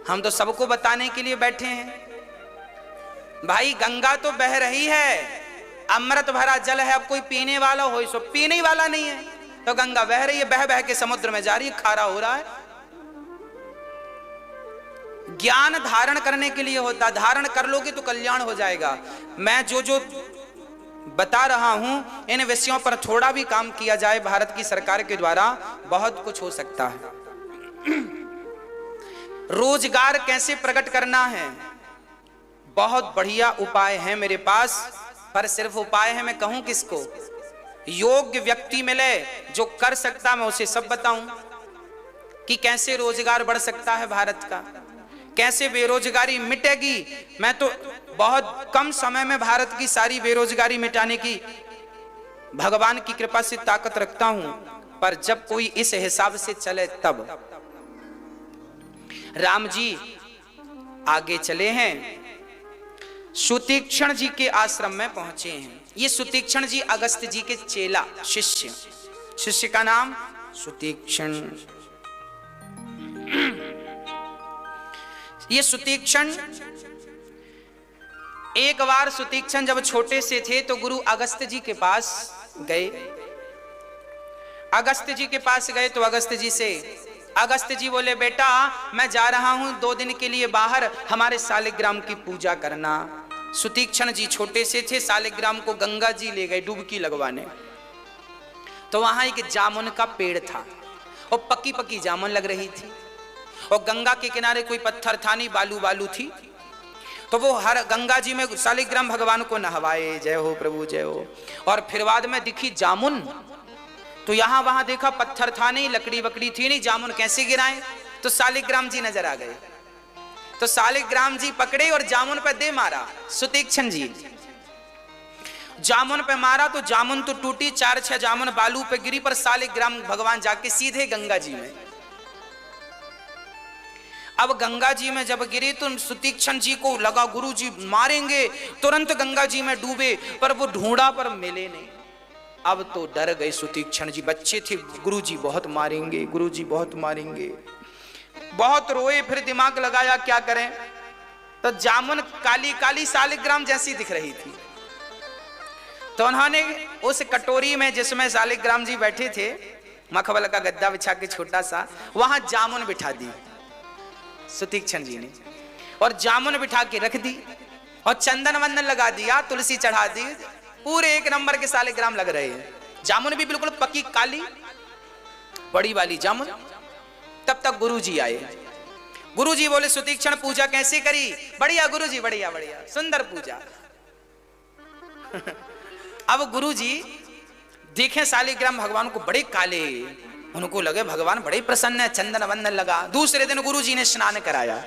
हम तो सबको बताने के लिए बैठे हैं। भाई गंगा तो बह रही है, अमृत भरा जल है, अब कोई पीने वाला हो, सो पीने वाला नहीं है, तो गंगा बह रही है, बह बह के समुद्र में जा रही है, खारा हो रहा है। ज्ञान धारण करने के लिए होता, धारण कर लोगे तो कल्याण हो जाएगा। मैं जो बता रहा हूं, इन विषयों पर थोड़ा भी काम किया जाए भारत की सरकार के द्वारा, बहुत कुछ हो सकता है। रोजगार कैसे प्रकट करना है, बहुत बढ़िया उपाय है मेरे पास, पर सिर्फ उपाय है, मैं कहूं किसको? योग्य व्यक्ति मिले जो कर सकता, मैं उसे सब बताऊं कि कैसे रोजगार बढ़ सकता है भारत का, कैसे बेरोजगारी मिटेगी। मैं तो बहुत कम समय में भारत की सारी बेरोजगारी मिटाने की भगवान की कृपा से ताकत रखता हूं, पर जब कोई इस हिसाब से चले तब। राम जी आगे चले हैं, सुतीक्षण जी के आश्रम में पहुंचे हैं। ये सुतीक्षण जी अगस्त जी के चेला शिष्य का नाम सुतीक्षण। ये सुतीक्षण, एक बार सुतीक्षण जब छोटे से थे तो गुरु अगस्त जी के पास गए। अगस्त जी के पास गए तो अगस्त जी बोले, बेटा मैं जा रहा हूं 2 दिन के लिए बाहर, हमारे शालिग्राम की पूजा करना। सुतीक्षण जी छोटे से थे, शालिग्राम को गंगा जी ले गए डुबकी लगवाने। तो वहां एक जामुन का पेड़ था और पकी पकी जामुन लग रही थी, और गंगा के किनारे कोई पत्थर था नहीं, बालू बालू थी। तो वो हर गंगा जी में शालिग्राम भगवान को नहवाए, जय हो प्रभु जय हो। और फिर बाद में दिखी जामुन, तो यहां वहां देखा पत्थर था नहीं, लकड़ी वकड़ी थी नहीं, जामुन कैसे गिराए, तो शालिग्राम जी नजर आ गए। तो शालिग्राम जी पकड़े और जामुन पे दे मारा, सुतीक्ष्ण जी जामुन पे मारा तो जामुन तो टूटी, 4-6 जामुन बालू पे गिरी, पर शालिग्राम भगवान जाके सीधे गंगा जी में। अब गंगा जी में जब गिरी तो सुतीक्ष्ण जी को लगा गुरु जी मारेंगे, तुरंत गंगा जी में डूबे, पर वो ढूंढा पर मिले नहीं। अब तो डर गए सुतीक्ष्ण जी, बच्चे थे, गुरु जी बहुत मारेंगे, गुरु जी बहुत मारेंगे, बहुत रोए। फिर दिमाग लगाया क्या करें, तो जामुन काली काली शालिग्राम जैसी दिख रही थी, तो उन्होंने उस कटोरी में जिसमें शालिग्राम जी बैठे थे, मखमल का गद्दा बिछा के छोटा सा, वहां जामुन बिठा दी सुतीक्ष्ण जी ने, और जामुन बिठा के रख दी, और चंदन वंदन लगा दिया, तुलसी चढ़ा दी, पूरे 1 नंबर के शालिग्राम लग रहे हैं। जामुन भी बिल्कुल पकी काली बड़ी वाली जामुन। तब तक गुरुजी आए। गुरुजी बोले सुतीक्ष्ण पूजा कैसे करी? बढ़िया गुरुजी, बढ़िया बढ़िया, सुंदर पूजा। अब गुरुजी देखें शालिग्राम भगवान को बड़े काले, उनको लगे भगवान बड़े प्रसन्न है, चंदन वंदन लगा। दूसरे दिन गुरुजी ने स्नान कराया,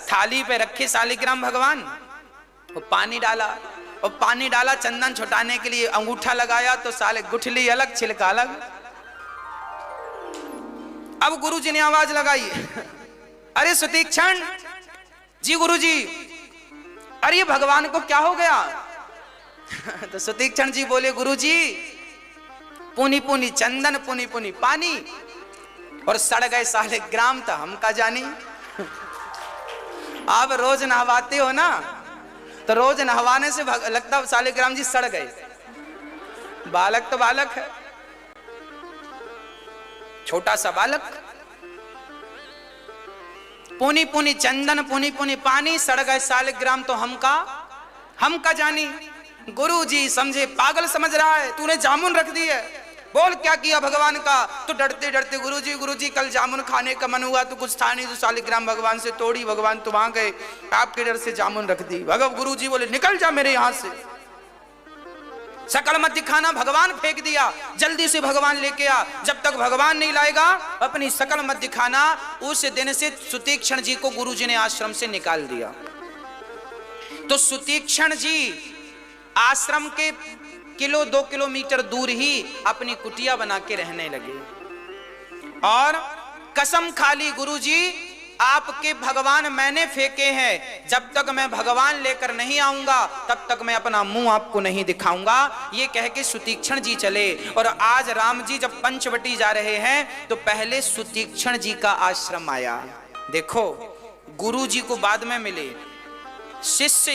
थाली पे रखे शालिग्राम भगवान, और पानी डाला, और पानी डाला चंदन छुटाने के लिए, अंगूठा लगाया तो साले गुठली अलग छिलका अलग। अब गुरुजी ने आवाज लगाई, अरे सुतीक्ष्ण जी, गुरुजी, अरे भगवान को क्या हो गया? तो सुतीक्ष्ण जी बोले, गुरुजी पुनी पुनी चंदन, पुनी पुनी पानी, और सड़ गए शालिग्राम तो हम का जानी। आप रोज नहवाते हो ना, तो रोज नहवाने से लगता शालिग्राम जी सड़ गए। बालक तो बालक है, छोटा सा बालक, पुनी पुनी चंदन, पुनी पुनी पानी, सड़ गए शालिग्राम तो हम का जानी। गुरुजी समझे पागल समझ रहा है, तूने जामुन रख दी है, बोल क्या किया भगवान का? तो डरते डरते, गुरुजी कल जामुन खाने का मन हुआ तो कुछ था नहीं, तो शालिग्राम भगवान से तोड़ी, भगवान तो वहां गए, आपके डर से जामुन रख दी। गुरुजी बोले निकल जा मेरे यहां से, शकल मत दिखाना। भगवान फेंक दिया, जल्दी से भगवान लेके आ, जब तक भगवान नहीं लाएगा अपनी शकल मत दिखाना। उस दिन से सुतीक्ष्ण जी को गुरुजी ने आश्रम से निकाल दिया। तो सुतीक्ष्ण जी आश्रम के 1-2 किलोमीटर दूर ही अपनी कुटिया बना के रहने लगे, और कसम खा ली, गुरुजी आपके भगवान मैंने फेंके हैं, जब तक मैं भगवान लेकर नहीं आऊंगा तब तक मैं अपना मुंह आपको नहीं दिखाऊंगा। ये कह के सुतीक्ष्ण जी चले। और आज राम जी जब पंचवटी जा रहे हैं तो पहले सुतीक्ष्ण जी का आश्रम आया। देखो गुरु जी को बाद में मिले, शिष्य